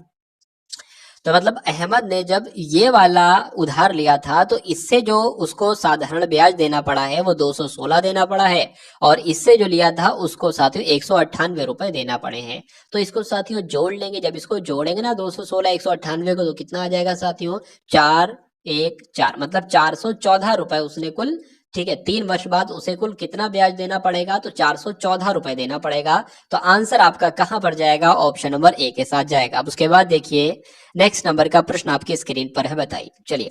तो मतलब अहमद ने जब ये वाला उधार लिया था तो इससे जो उसको साधारण ब्याज देना पड़ा है वो 216 देना पड़ा है, और इससे जो लिया था उसको साथियों 198 रुपए देना पड़े हैं। तो इसको साथियों जोड़ लेंगे, जब इसको जोड़ेंगे ना 216 198 को, तो कितना आ जाएगा साथियों, 414, मतलब 414 रुपए उसने कुल। ठीक है, 3 वर्ष बाद उसे कुल कितना ब्याज देना पड़ेगा, तो 414 रुपए देना पड़ेगा। तो आंसर आपका कहां पर जाएगा, ऑप्शन नंबर ए के साथ जाएगा। अब उसके बाद देखिए नेक्स्ट नंबर का प्रश्न आपकी स्क्रीन पर है, बताइए। चलिए,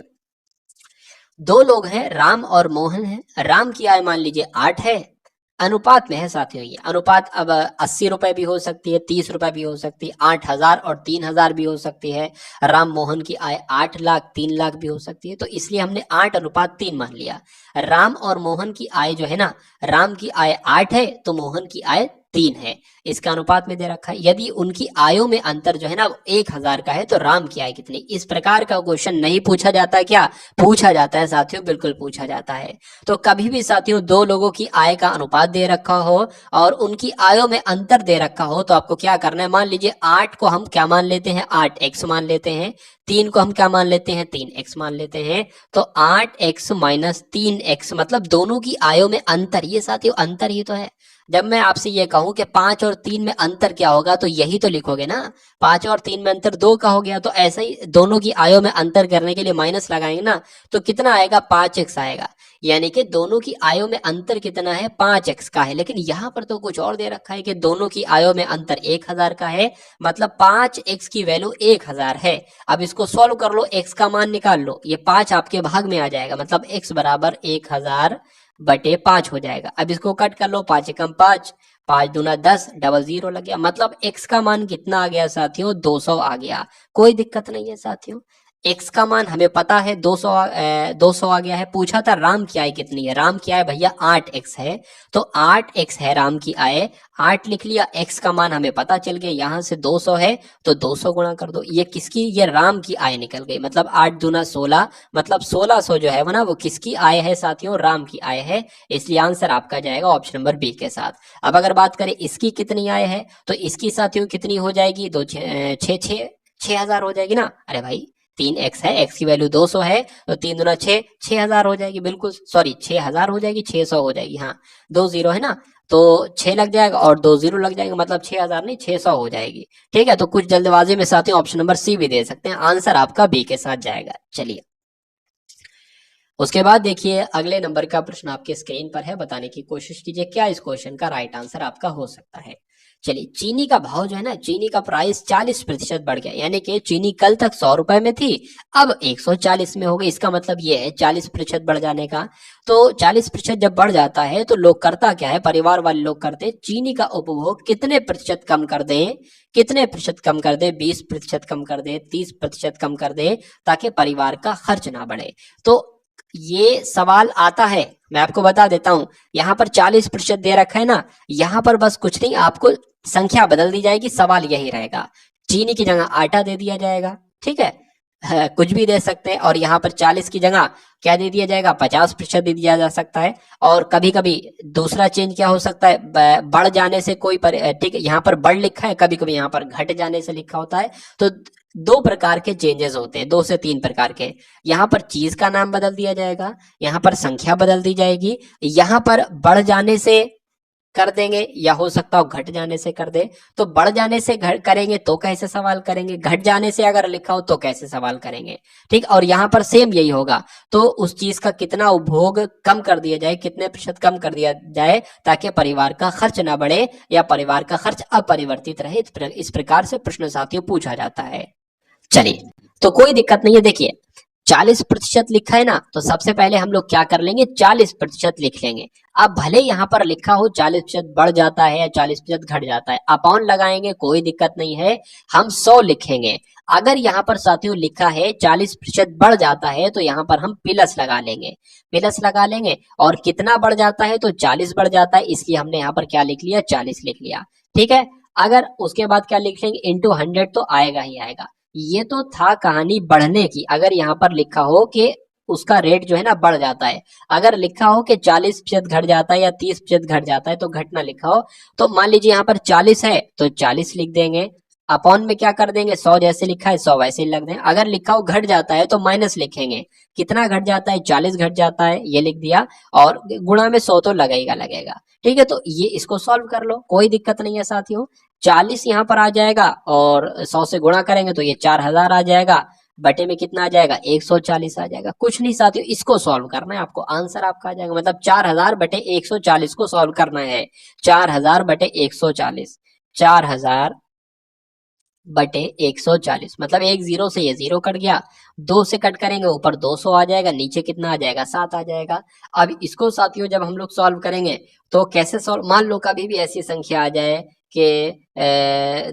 2 लोग हैं, राम और मोहन है। राम की आय मान लीजिए 8 है, अनुपात में है साथियों। ये अनुपात अब 80 रुपए भी हो सकती है, 30 रुपए भी हो सकती है, 8000 और 3000 भी हो सकती है। राम मोहन की आय 8 लाख 3 लाख भी हो सकती है, तो इसलिए हमने 8:3 मान लिया। राम और मोहन की आय जो है ना, राम की आय 8 है तो मोहन की आय 3 है, इसका अनुपात में दे रखा है। यदि उनकी आयों में अंतर जो है ना 1000 का है तो राम की आय कितनी। इस प्रकार का क्वेश्चन नहीं पूछा जाता, क्या पूछा जाता है साथियों, बिल्कुल पूछा जाता है। तो कभी भी साथियों 2 लोगों की आय का अनुपात दे रखा हो और उनकी आयों में अंतर दे रखा हो तो आपको क्या करना है, मान लीजिए 8 को हम क्या मान लेते हैं, 8x मान लेते हैं, 3 को हम क्या मान लेते हैं, 3x मान लेते हैं। तो 8x माइनस 3x मतलब दोनों की आयों में अंतर, ये साथियों अंतर ही तो है। जब मैं आपसे ये कहूं कि 5 और 3 में अंतर क्या होगा, तो यही तो लिखोगे ना, 5 और 3 में अंतर 2 का हो गया। तो ऐसे ही दोनों की आयों में अंतर करने के लिए माइनस लगाएंगे ना, तो कितना आएगा, 5x आएगा। यानी कि दोनों की आयों में अंतर कितना है, 5x का है। लेकिन यहाँ पर तो कुछ और दे रखा है कि दोनों की आयों में अंतर 1000 का है, मतलब 5x की वैल्यू 1000 है। अब इसको सॉल्व कर लो, x का मान निकाल लो, ये 5 आपके भाग में आ जाएगा, मतलब x बराबर 1000/5 हो जाएगा। अब इसको कट कर लो, 5 एकम 5, 5 दूना 10, डबल जीरो लग गया, मतलब x का मान कितना आ गया साथियों, 200 आ गया। कोई दिक्कत नहीं है साथियों, x का मान हमें पता है 200 आ गया है। पूछा था राम की आय कितनी है, राम की आय भैया 8x है, तो 8x है राम की आय, 8 लिख लिया, x का मान हमें पता चल गया, यहाँ से 200 है तो 200 गुणा कर दो। ये किसकी, ये राम की आय निकल गई, मतलब 8 दूना 16, मतलब 1600 जो है वो ना वो किसकी आय है साथियों, राम की आय है। इसलिए आंसर आपका जाएगा ऑप्शन नंबर बी के साथ। अब अगर बात करें इसकी कितनी आय है, तो इसकी साथियों कितनी हो जाएगी, 6000 हो जाएगी ना। अरे भाई 3x है, x की वैल्यू 200 है, तो 3 दूना 6, 6000 हो जाएगी, बिल्कुल सॉरी 6000 हो जाएगी, 600 हो जाएगी, हाँ 2 जीरो है ना, तो 6 लग जाएगा और 2 जीरो लग जाएगा, मतलब 6000 नहीं 600 हो जाएगी। ठीक है, तो कुछ जल्दबाजी में साथियों ऑप्शन नंबर सी भी दे सकते हैं, आंसर आपका बी के साथ जाएगा। चलिए, उसके बाद देखिए अगले नंबर का प्रश्न आपके स्क्रीन पर है, बताने की कोशिश कीजिए क्या इस क्वेश्चन का राइट आंसर आपका हो सकता है। चलिए, चीनी का भाव जो है ना, चीनी का प्राइस 40% बढ़ गया, यानी कि चीनी कल तक 100 रुपए में थी, अब 140 में हो गई। इसका मतलब ये है 40% बढ़ जाने का। तो 40% जब बढ़ जाता है तो लोग करता क्या है, परिवार वाले लोग करते हैं, चीनी का उपभोग कितने प्रतिशत कम कर दें, कितने प्रतिशत कम कर दे, 20% कम कर दे, 30% कम कर दे, ताकि परिवार का खर्च ना बढ़े। तो ये सवाल आता है, मैं आपको बता देता हूं, यहाँ पर 40% दे रखा है ना, यहाँ पर बस कुछ नहीं, आपको संख्या बदल दी जाएगी, सवाल यही रहेगा, चीनी की जगह आटा दे दिया जाएगा, ठीक है। कुछ भी दे सकते हैं, और यहाँ पर 40 की जगह क्या दे दिया जाएगा, 50% दे दिया जा सकता है। और कभी कभी दूसरा चेंज क्या हो सकता है, बढ़ जाने से कोई ठीक है, यहाँ पर बढ़ लिखा है, कभी कभी यहाँ पर घट जाने से लिखा होता है। तो दो प्रकार के चेंजेस होते हैं, 2 से 3 प्रकार के। यहाँ पर चीज का नाम बदल दिया जाएगा, यहाँ पर संख्या बदल दी जाएगी, यहाँ पर बढ़ जाने से कर देंगे, या हो सकता हो घट जाने से कर दे। तो बढ़ जाने से घट करेंगे तो कैसे सवाल करेंगे, घट जाने से अगर लिखा हो तो कैसे सवाल करेंगे, ठीक। और यहाँ पर सेम यही होगा, तो उस चीज का कितना उपभोग कम कर दिया जाए, कितने प्रतिशत कम कर दिया जाए, ताकि परिवार का खर्च ना बढ़े या परिवार का खर्च अपरिवर्तित रहे। इस प्रकार से प्रश्न साथियों पूछा जाता है। चलिए, तो कोई दिक्कत नहीं है। देखिए, 40% लिखा है ना, तो सबसे पहले हम लोग क्या कर लेंगे, 40% लिख लेंगे। अब भले यहाँ पर लिखा हो 40% बढ़ जाता है या 40% घट जाता है, अपॉन लगाएंगे, कोई दिक्कत नहीं है, हम 100 लिखेंगे। अगर यहाँ पर साथियों लिखा है 40% बढ़ जाता है, तो यहाँ पर हम प्लस लगा लेंगे, प्लस लगा लेंगे। और कितना बढ़ जाता है, तो 40 बढ़ जाता है, इसलिए हमने यहाँ पर क्या लिख लिया, 40 लिख लिया, ठीक है। अगर उसके बाद क्या लिख लेंगे, इंटू 100, तो आएगा ही आएगा। ये तो था कहानी बढ़ने की। अगर यहाँ पर लिखा हो कि उसका रेट जो है ना बढ़ जाता है, अगर लिखा हो कि 40% घट जाता है या 30% घट जाता है, तो घटना लिखा हो, तो मान लीजिए यहाँ पर 40 है तो 40 लिख देंगे, अपॉन में क्या कर देंगे, 100 जैसे लिखा है 100 वैसे ही लग देंगे। अगर लिखा हो घट जाता है तो माइनस लिखेंगे, कितना घट जाता है, 40 घट जाता है, ये लिख दिया, और गुणा में 100 तो लगेगा लगेगा, ठीक है। तो ये इसको सॉल्व कर लो, कोई दिक्कत नहीं है साथियों। 40 यहाँ पर आ जाएगा, और 100 से गुणा करेंगे तो ये 4000 आ जाएगा, बटे में कितना आ जाएगा, 140 आ जाएगा। कुछ नहीं साथियों, इसको सॉल्व करना है आपको, आंसर आपका आ जाएगा। मतलब 4000 बटे 140 को सॉल्व करना है। 4000 बटे 140, 4000 बटे 140, मतलब एक जीरो से ये जीरो कट गया, 2 से कट करेंगे, ऊपर 200 आ जाएगा, नीचे कितना आ जाएगा, 7 आ जाएगा। अब इसको साथियों जब हम लोग सॉल्व करेंगे तो कैसे सॉल्व, मान लो कभी भी ऐसी संख्या आ जाए कि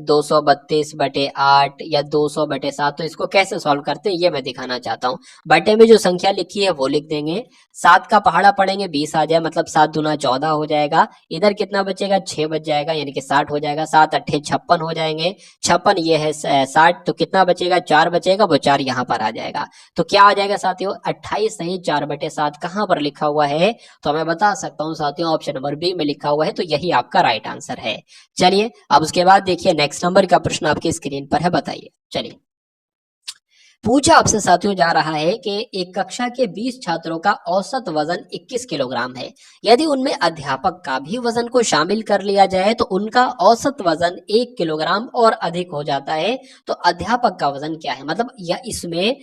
232 बटे 8 या 200 बटे 7, तो इसको कैसे सॉल्व करते हैं ये मैं दिखाना चाहता हूँ। बटे में जो संख्या लिखी है वो लिख देंगे, 7 का पहाड़ा पढ़ेंगे 20 आ जाए, मतलब 7 दूना 14 हो जाएगा। इधर कितना बचेगा, 6 बच जाएगा, यानी कि 60 हो जाएगा। 7 अट्ठे 56 हो जाएंगे, 56 ये है 60, तो कितना बचेगा, 4 बचेगा, वो 4 यहाँ पर आ जाएगा। तो क्या आ जाएगा साथियों, 28 सही 4 बटे 7 कहाँ पर लिखा हुआ है, तो मैं बता सकता हूँ साथियों, ऑप्शन नंबर बी में लिखा हुआ है, तो यही आपका राइट आंसर है। चलिए, अब उसके बाद देखिए नेक्स्ट नंबर का प्रश्न आपकी स्क्रीन पर है, बताइए। चलिए, पूछा आपसे साथियों जा रहा है कि एक कक्षा के 20 छात्रों का औसत वजन 21 किलोग्राम है। यदि उनमें अध्यापक का भी वजन को शामिल कर लिया जाए तो उनका औसत वजन 1 किलोग्राम और अधिक हो जाता है। तो अध्यापक का वजन क्या है, मतलब या इसमें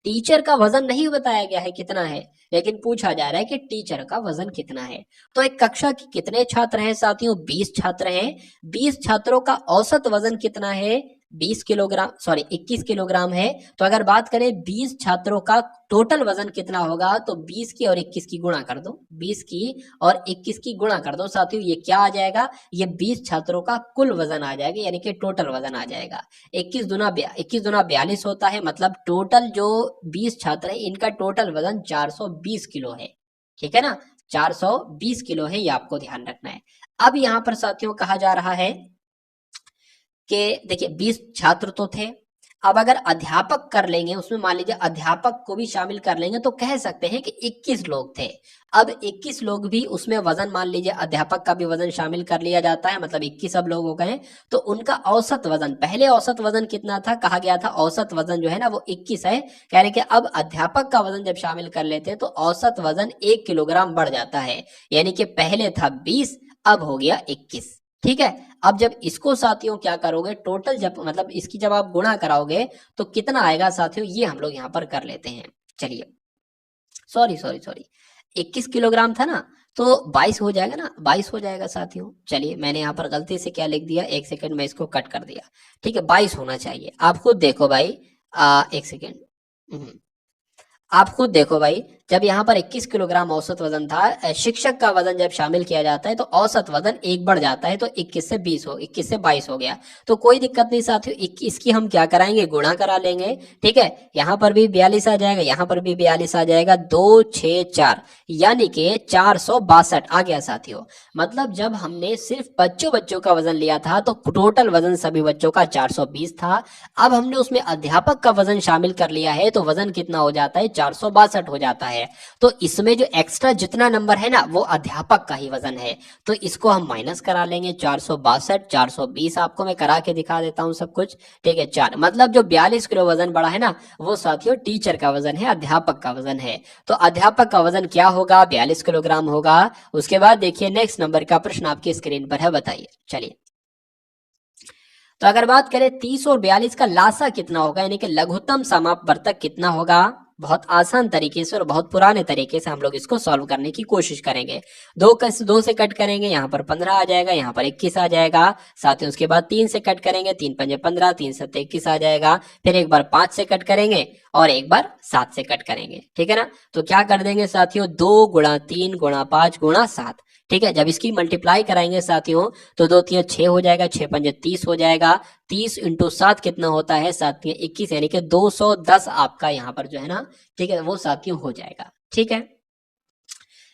टीचर का वजन नहीं बताया गया है कितना है, लेकिन पूछा जा रहा है कि टीचर का वजन कितना है। तो एक कक्षा के कितने छात्र हैं साथियों, 20 छात्र हैं। 20 छात्रों का औसत वजन कितना है, 20 किलोग्राम, सॉरी 21 किलोग्राम है। तो अगर बात करें 20 छात्रों का टोटल वजन कितना होगा, तो 20 की और 21 की गुणा कर दो, 20 की और 21 की गुणा कर दो साथियों, ये क्या आ जाएगा, ये 20 छात्रों का कुल वजन आ जाएगा, यानी कि टोटल वजन आ जाएगा। 21 दूना 42 होता है, मतलब टोटल जो 20 छात्र है इनका टोटल वजन 420 किलो है, ठीक है ना, 420 किलो है, ये आपको ध्यान रखना है। अब यहाँ पर साथियों कहा जा रहा है कि देखिए 20 छात्र तो थे, अब अगर अध्यापक कर लेंगे, उसमें मान लीजिए अध्यापक को भी शामिल कर लेंगे, तो कह सकते हैं कि 21 लोग थे। अब 21 लोग भी उसमें वजन, मान लीजिए अध्यापक का भी वजन शामिल कर लिया जाता है, मतलब 21 अब लोग हो गए, तो उनका औसत वजन, पहले औसत वजन कितना था, कहा गया था औसत वजन जो है ना वो 21 है, कह रहे कि अब अध्यापक का वजन जब शामिल कर लेते हैं तो औसत वजन 1 किलोग्राम बढ़ जाता है, यानी कि पहले था 20 अब हो गया 21, ठीक है। अब जब इसको साथियों क्या करोगे, टोटल जब मतलब इसकी जब आप गुणा कराओगे तो कितना आएगा साथियों, ये हम लोग यहाँ पर कर लेते हैं। चलिए, सॉरी, 21 किलोग्राम था ना, तो 22 हो जाएगा ना, 22 हो जाएगा साथियों। चलिए मैंने यहाँ पर गलती से क्या लिख दिया, एक सेकंड में इसको कट कर दिया। ठीक है, 22 होना चाहिए। आप खुद देखो भाई, एक सेकेंड, आप खुद देखो भाई, जब यहाँ पर 21 किलोग्राम औसत वजन था, शिक्षक का वजन जब शामिल किया जाता है तो औसत वजन एक बढ़ जाता है, तो 21 से 22 हो गया। तो कोई दिक्कत नहीं साथियों, इसकी हम क्या कराएंगे, गुणा करा लेंगे। ठीक है, यहाँ पर भी 42 आ जाएगा, यहाँ पर भी 42 आ जाएगा, 2 6 4 यानी कि 462 आ गया साथियों। मतलब जब हमने सिर्फ बच्चों बच्चों का वजन लिया था तो टोटल वजन सभी बच्चों का 420 था। अब हमने उसमें अध्यापक का वजन शामिल कर लिया है तो वजन कितना हो जाता है, 462 हो जाता है। तो इसमें जो एक्स्ट्रा जितना नंबर है ना, वो अध्यापक का ही वजन है, तो इसको हम माइनस करा लेंगे। 462 420 आपको मैं करा के दिखा देता हूं सब कुछ। ठीक है, 4 मतलब जो 42 किलो वजन बढ़ा है ना, वो साथियों टीचर का वजन है, अध्यापक का वजन है। तो अध्यापक का वजन क्या होगा, 42 किलोग्राम होगा। उसके बाद देखिए नेक्स्ट नंबर का प्रश्न आपकी स्क्रीन पर है, बताइए। चलिए, तो अगर बात करें 30 और 42 का लासा कितना होगा, यानी कि लघुत्तम समापवर्तक कितना होगा, बहुत आसान तरीके से और बहुत पुराने तरीके से हम लोग इसको सॉल्व करने की कोशिश करेंगे। दो से कट करेंगे, यहाँ पर 15 आ जाएगा, यहाँ पर 21 आ जाएगा। साथ ही उसके बाद 3 से कट करेंगे, 3 पंजे 15, 3 सत्ते 21 आ जाएगा। फिर एक बार 5 से कट करेंगे और एक बार 7 से कट करेंगे। ठीक है ना, तो क्या कर देंगे साथियों, 2 गुणा 3 गुणा 5 गुणा 7। ठीक है, जब इसकी मल्टीप्लाई कराएंगे साथियों तो 2 3 6 हो जाएगा, 6 पंजे 30 हो जाएगा। 30 इंटू 7 कितना होता है साथियों, 21, यानी कि 210 आपका यहाँ पर जो है ना, ठीक है, वो साथियों हो जाएगा। ठीक है,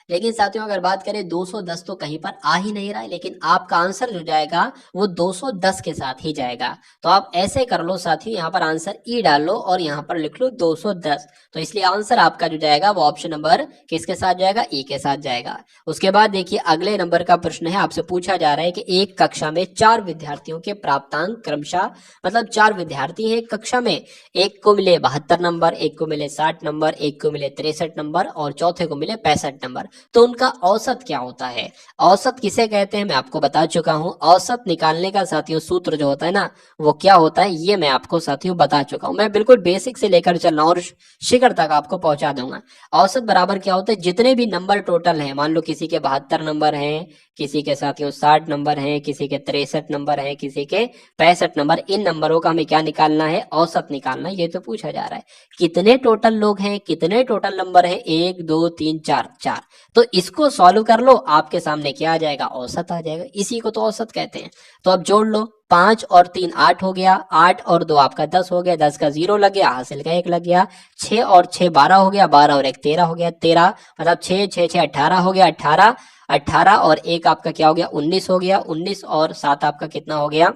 लेकिन साथियों अगर बात करें 210 तो कहीं पर आ ही नहीं रहा है, लेकिन आपका आंसर जो जाएगा वो 210 के साथ ही जाएगा। तो आप ऐसे कर लो साथियों, यहाँ पर आंसर ई डाल लो और यहाँ पर लिख लो 210। तो इसलिए आंसर आपका जो जाएगा वो ऑप्शन नंबर किसके साथ जाएगा, ई के साथ जाएगा। उसके बाद देखिए अगले नंबर का प्रश्न है, आपसे पूछा जा रहा है कि एक कक्षा में 4 विद्यार्थियों के प्राप्तांक क्रमशः, मतलब 4 विद्यार्थी है कक्षा में, एक को मिले 72 नंबर, एक को मिले 60 नंबर, एक को मिले 63 नंबर और चौथे को मिले 65 नंबर। तो उनका औसत क्या होता है, औसत किसे कहते हैं मैं आपको बता चुका हूं। औसत निकालने का साथियों सूत्र जो होता है ना, वो क्या होता है ये मैं आपको साथियों बता चुका हूं। मैं बिल्कुल बेसिक से लेकर चल रहा हूं और शिखर तक आपको पहुंचा दूंगा। औसत बराबर क्या होता है, जितने भी नंबर टोटल हैं, मान लो किसी के 72 नंबर हैं, किसी के साथियों 60 नंबर हैं, किसी के 63 नंबर हैं, किसी के 65 नंबर, इन नंबरों का हमें क्या निकालना है, औसत निकालना है। ये तो पूछा जा रहा है कितने टोटल लोग हैं, कितने टोटल नंबर हैं, 1 2 3 4 4। तो इसको सॉल्व कर लो, आपके सामने क्या आ जाएगा, औसत आ जाएगा। इसी को तो औसत कहते हैं। तो अब जोड़ लो, 5 और 3 8 हो गया, 8 और 2 आपका 10 हो गया, 10 का 0 लग गया, हासिल का 1 लग गया। 6 और 6 12 हो गया, 12 और 1 13 हो गया, 13 मतलब 6 6 6 18 हो गया, 18 18 और 1 आपका क्या हो गया, 19 हो गया, 19 और 7 आपका कितना हो गया,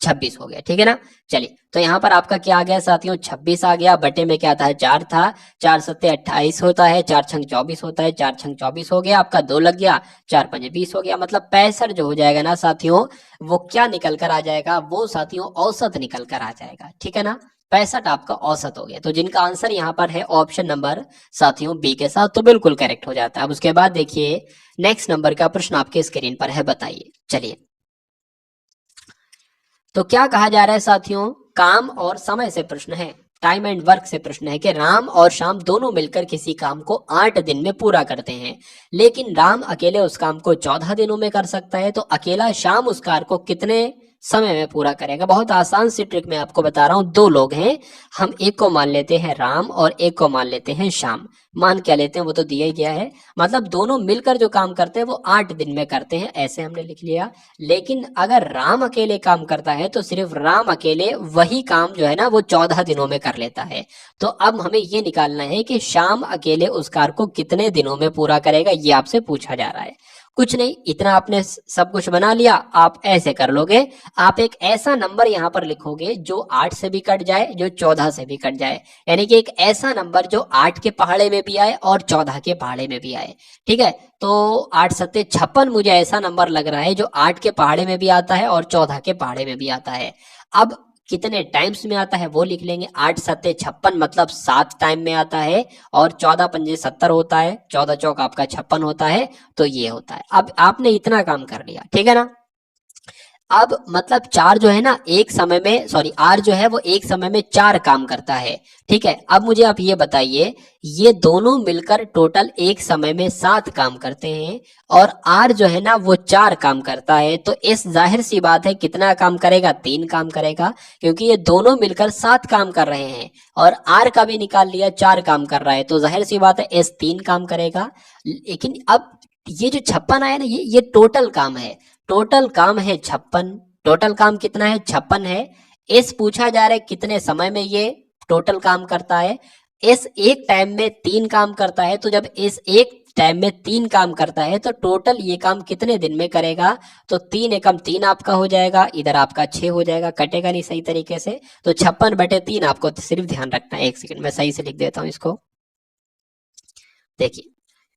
26 हो गया। ठीक है ना, चलिए तो यहाँ पर आपका क्या आ गया साथियों, 26 आ गया। बटे में क्या था, 4 था, 4 सत्ते 28 होता है, 4 छंग 24 होता है, 4 छंग 24 हो गया आपका, 2 लग गया, 4 पंजे 20 हो गया। मतलब 65 जो हो जाएगा ना साथियों, वो क्या निकल कर आ जाएगा, वो साथियों औसत निकल कर आ जाएगा। ठीक है ना, 65 आपका औसत हो गया। तो जिनका आंसर यहाँ पर है ऑप्शन नंबर साथियों बी के साथ, तो बिल्कुल करेक्ट हो जाता है। अब उसके बाद देखिए नेक्स्ट नंबर का प्रश्न आपके स्क्रीन पर है, बताइए। चलिए, तो क्या कहा जा रहा है साथियों, काम और समय से प्रश्न है, टाइम एंड वर्क से प्रश्न है कि राम और श्याम दोनों मिलकर किसी काम को 8 दिन में पूरा करते हैं, लेकिन राम अकेले उस काम को 14 दिनों में कर सकता है, तो अकेला श्याम उस कार्य को कितने समय में पूरा करेगा। बहुत आसान सी ट्रिक मैं आपको बता रहा हूं। 2 लोग हैं, हम एक को मान लेते हैं राम और एक को मान लेते हैं श्याम। मान क्या लेते हैं वो तो दिया ही गया है, मतलब दोनों मिलकर जो काम करते हैं वो 8 दिन में करते हैं, ऐसे हमने लिख लिया। लेकिन अगर राम अकेले काम करता है तो सिर्फ राम अकेले वही काम जो है ना वो 14 दिनों में कर लेता है। तो अब हमें ये निकालना है कि श्याम अकेले उस कार्य को कितने दिनों में पूरा करेगा, ये आपसे पूछा जा रहा है। कुछ नहीं, इतना आपने सब कुछ बना लिया, आप ऐसे कर लोगे, आप एक ऐसा नंबर यहाँ पर लिखोगे जो 8 से भी कट जाए, जो 14 से भी कट जाए, यानी कि एक ऐसा नंबर जो 8 के पहाड़े में भी आए और 14 के पहाड़े में भी आए। ठीक है, तो 8 सत्ते 56 मुझे ऐसा नंबर लग रहा है जो 8 के पहाड़े में भी आता है और 14 के पहाड़े में भी आता है। अब कितने टाइम्स में आता है वो लिख लेंगे। 8 सत्ते 56 मतलब 7 टाइम में आता है, और 14 पंजे 70 होता है, 14 चौक आपका 56 होता है, तो ये होता है। अब आपने इतना काम कर लिया, ठीक है ना। अब मतलब चार जो है ना एक समय में, सॉरी आर जो है वो एक समय में 4 काम करता है। ठीक है, अब मुझे आप ये बताइए, ये दोनों मिलकर टोटल एक समय में 7 काम करते हैं और आर जो है ना वो 4 काम करता है, तो इस जाहिर सी बात है कितना काम करेगा, 3 काम करेगा, क्योंकि ये दोनों मिलकर 7 काम कर रहे हैं और आर का भी निकाल लिया 4 काम कर रहा है, तो जाहिर सी बात है एस 3 काम करेगा। लेकिन अब ये जो 56 आया ना, ये टोटल काम है, टोटल काम है 56, टोटल काम कितना है 56 है। एस पूछा जा रहा है कितने समय में ये टोटल काम करता है, एस एक टाइम में 3 काम करता है, तो जब एस एक टाइम में 3 काम करता है तो टोटल ये काम कितने दिन में करेगा, तो 3 एकम 3 आपका हो जाएगा, इधर आपका 6 हो जाएगा, कटेगा नहीं सही तरीके से, तो 56/3 आपको सिर्फ ध्यान रखना है। एक सेकंड मैं सही से लिख देता हूं इसको, देखिए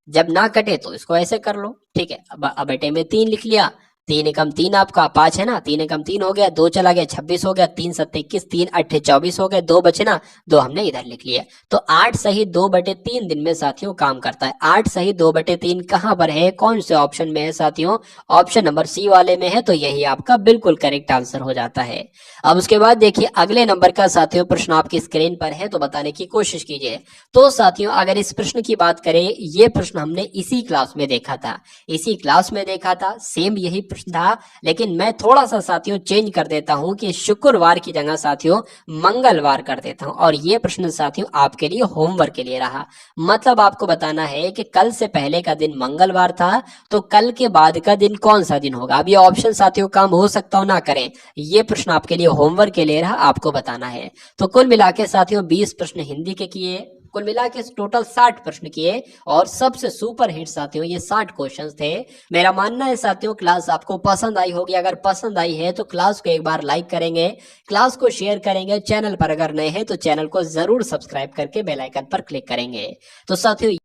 जब ना कटे तो इसको ऐसे कर लो, ठीक है। अब बेटे में 3 लिख लिया, 3 एकम 3 आपका 5 है ना, 3 एकम 3 हो गया, 2 चला गया 26 हो गया, 3 सत्ते 21, 3 अट्ठे 24 हो गए, 2 बचे ना, 2 हमने इधर लिख लिया, तो 8 सही 2/3 दिन में साथियों काम करता है। 8 सही 2/3 कहां पर है, कौन से ऑप्शन में है साथियों, ऑप्शन नंबर सी वाले में है, तो यही आपका बिल्कुल करेक्ट आंसर हो जाता है। अब उसके बाद देखिए अगले नंबर का साथियों प्रश्न आपकी स्क्रीन पर है, तो बताने की कोशिश कीजिए। तो साथियों अगर इस प्रश्न की बात करें, ये प्रश्न हमने इसी क्लास में देखा था, इसी क्लास में देखा था, सेम यही प्रश्न था, लेकिन मैं थोड़ा सा साथियों चेंज कर देता हूं कि शुक्रवार की जगह साथियों मंगलवार कर देता हूं, और ये प्रश्न साथियों आपके लिए होमवर्क के लिए रहा। मतलब आपको बताना है कि कल से पहले का दिन मंगलवार था, तो कल के बाद का दिन कौन सा दिन होगा। अब ये ऑप्शन साथियों काम हो सकता हो ना करें, ये प्रश्न आपके लिए होमवर्क के लिए रहा, आपको बताना है। तो कुल मिला के साथियों 20 प्रश्न हिंदी के किए, कुल मिला के टोटल 60 प्रश्न किए, और सबसे सुपर हिट साथियों ये 60 क्वेश्चंस थे। मेरा मानना है साथियों क्लास आपको पसंद आई होगी, अगर पसंद आई है तो क्लास को एक बार लाइक करेंगे, क्लास को शेयर करेंगे, चैनल पर अगर नए हैं तो चैनल को जरूर सब्सक्राइब करके बेल आइकन पर क्लिक करेंगे। तो साथियों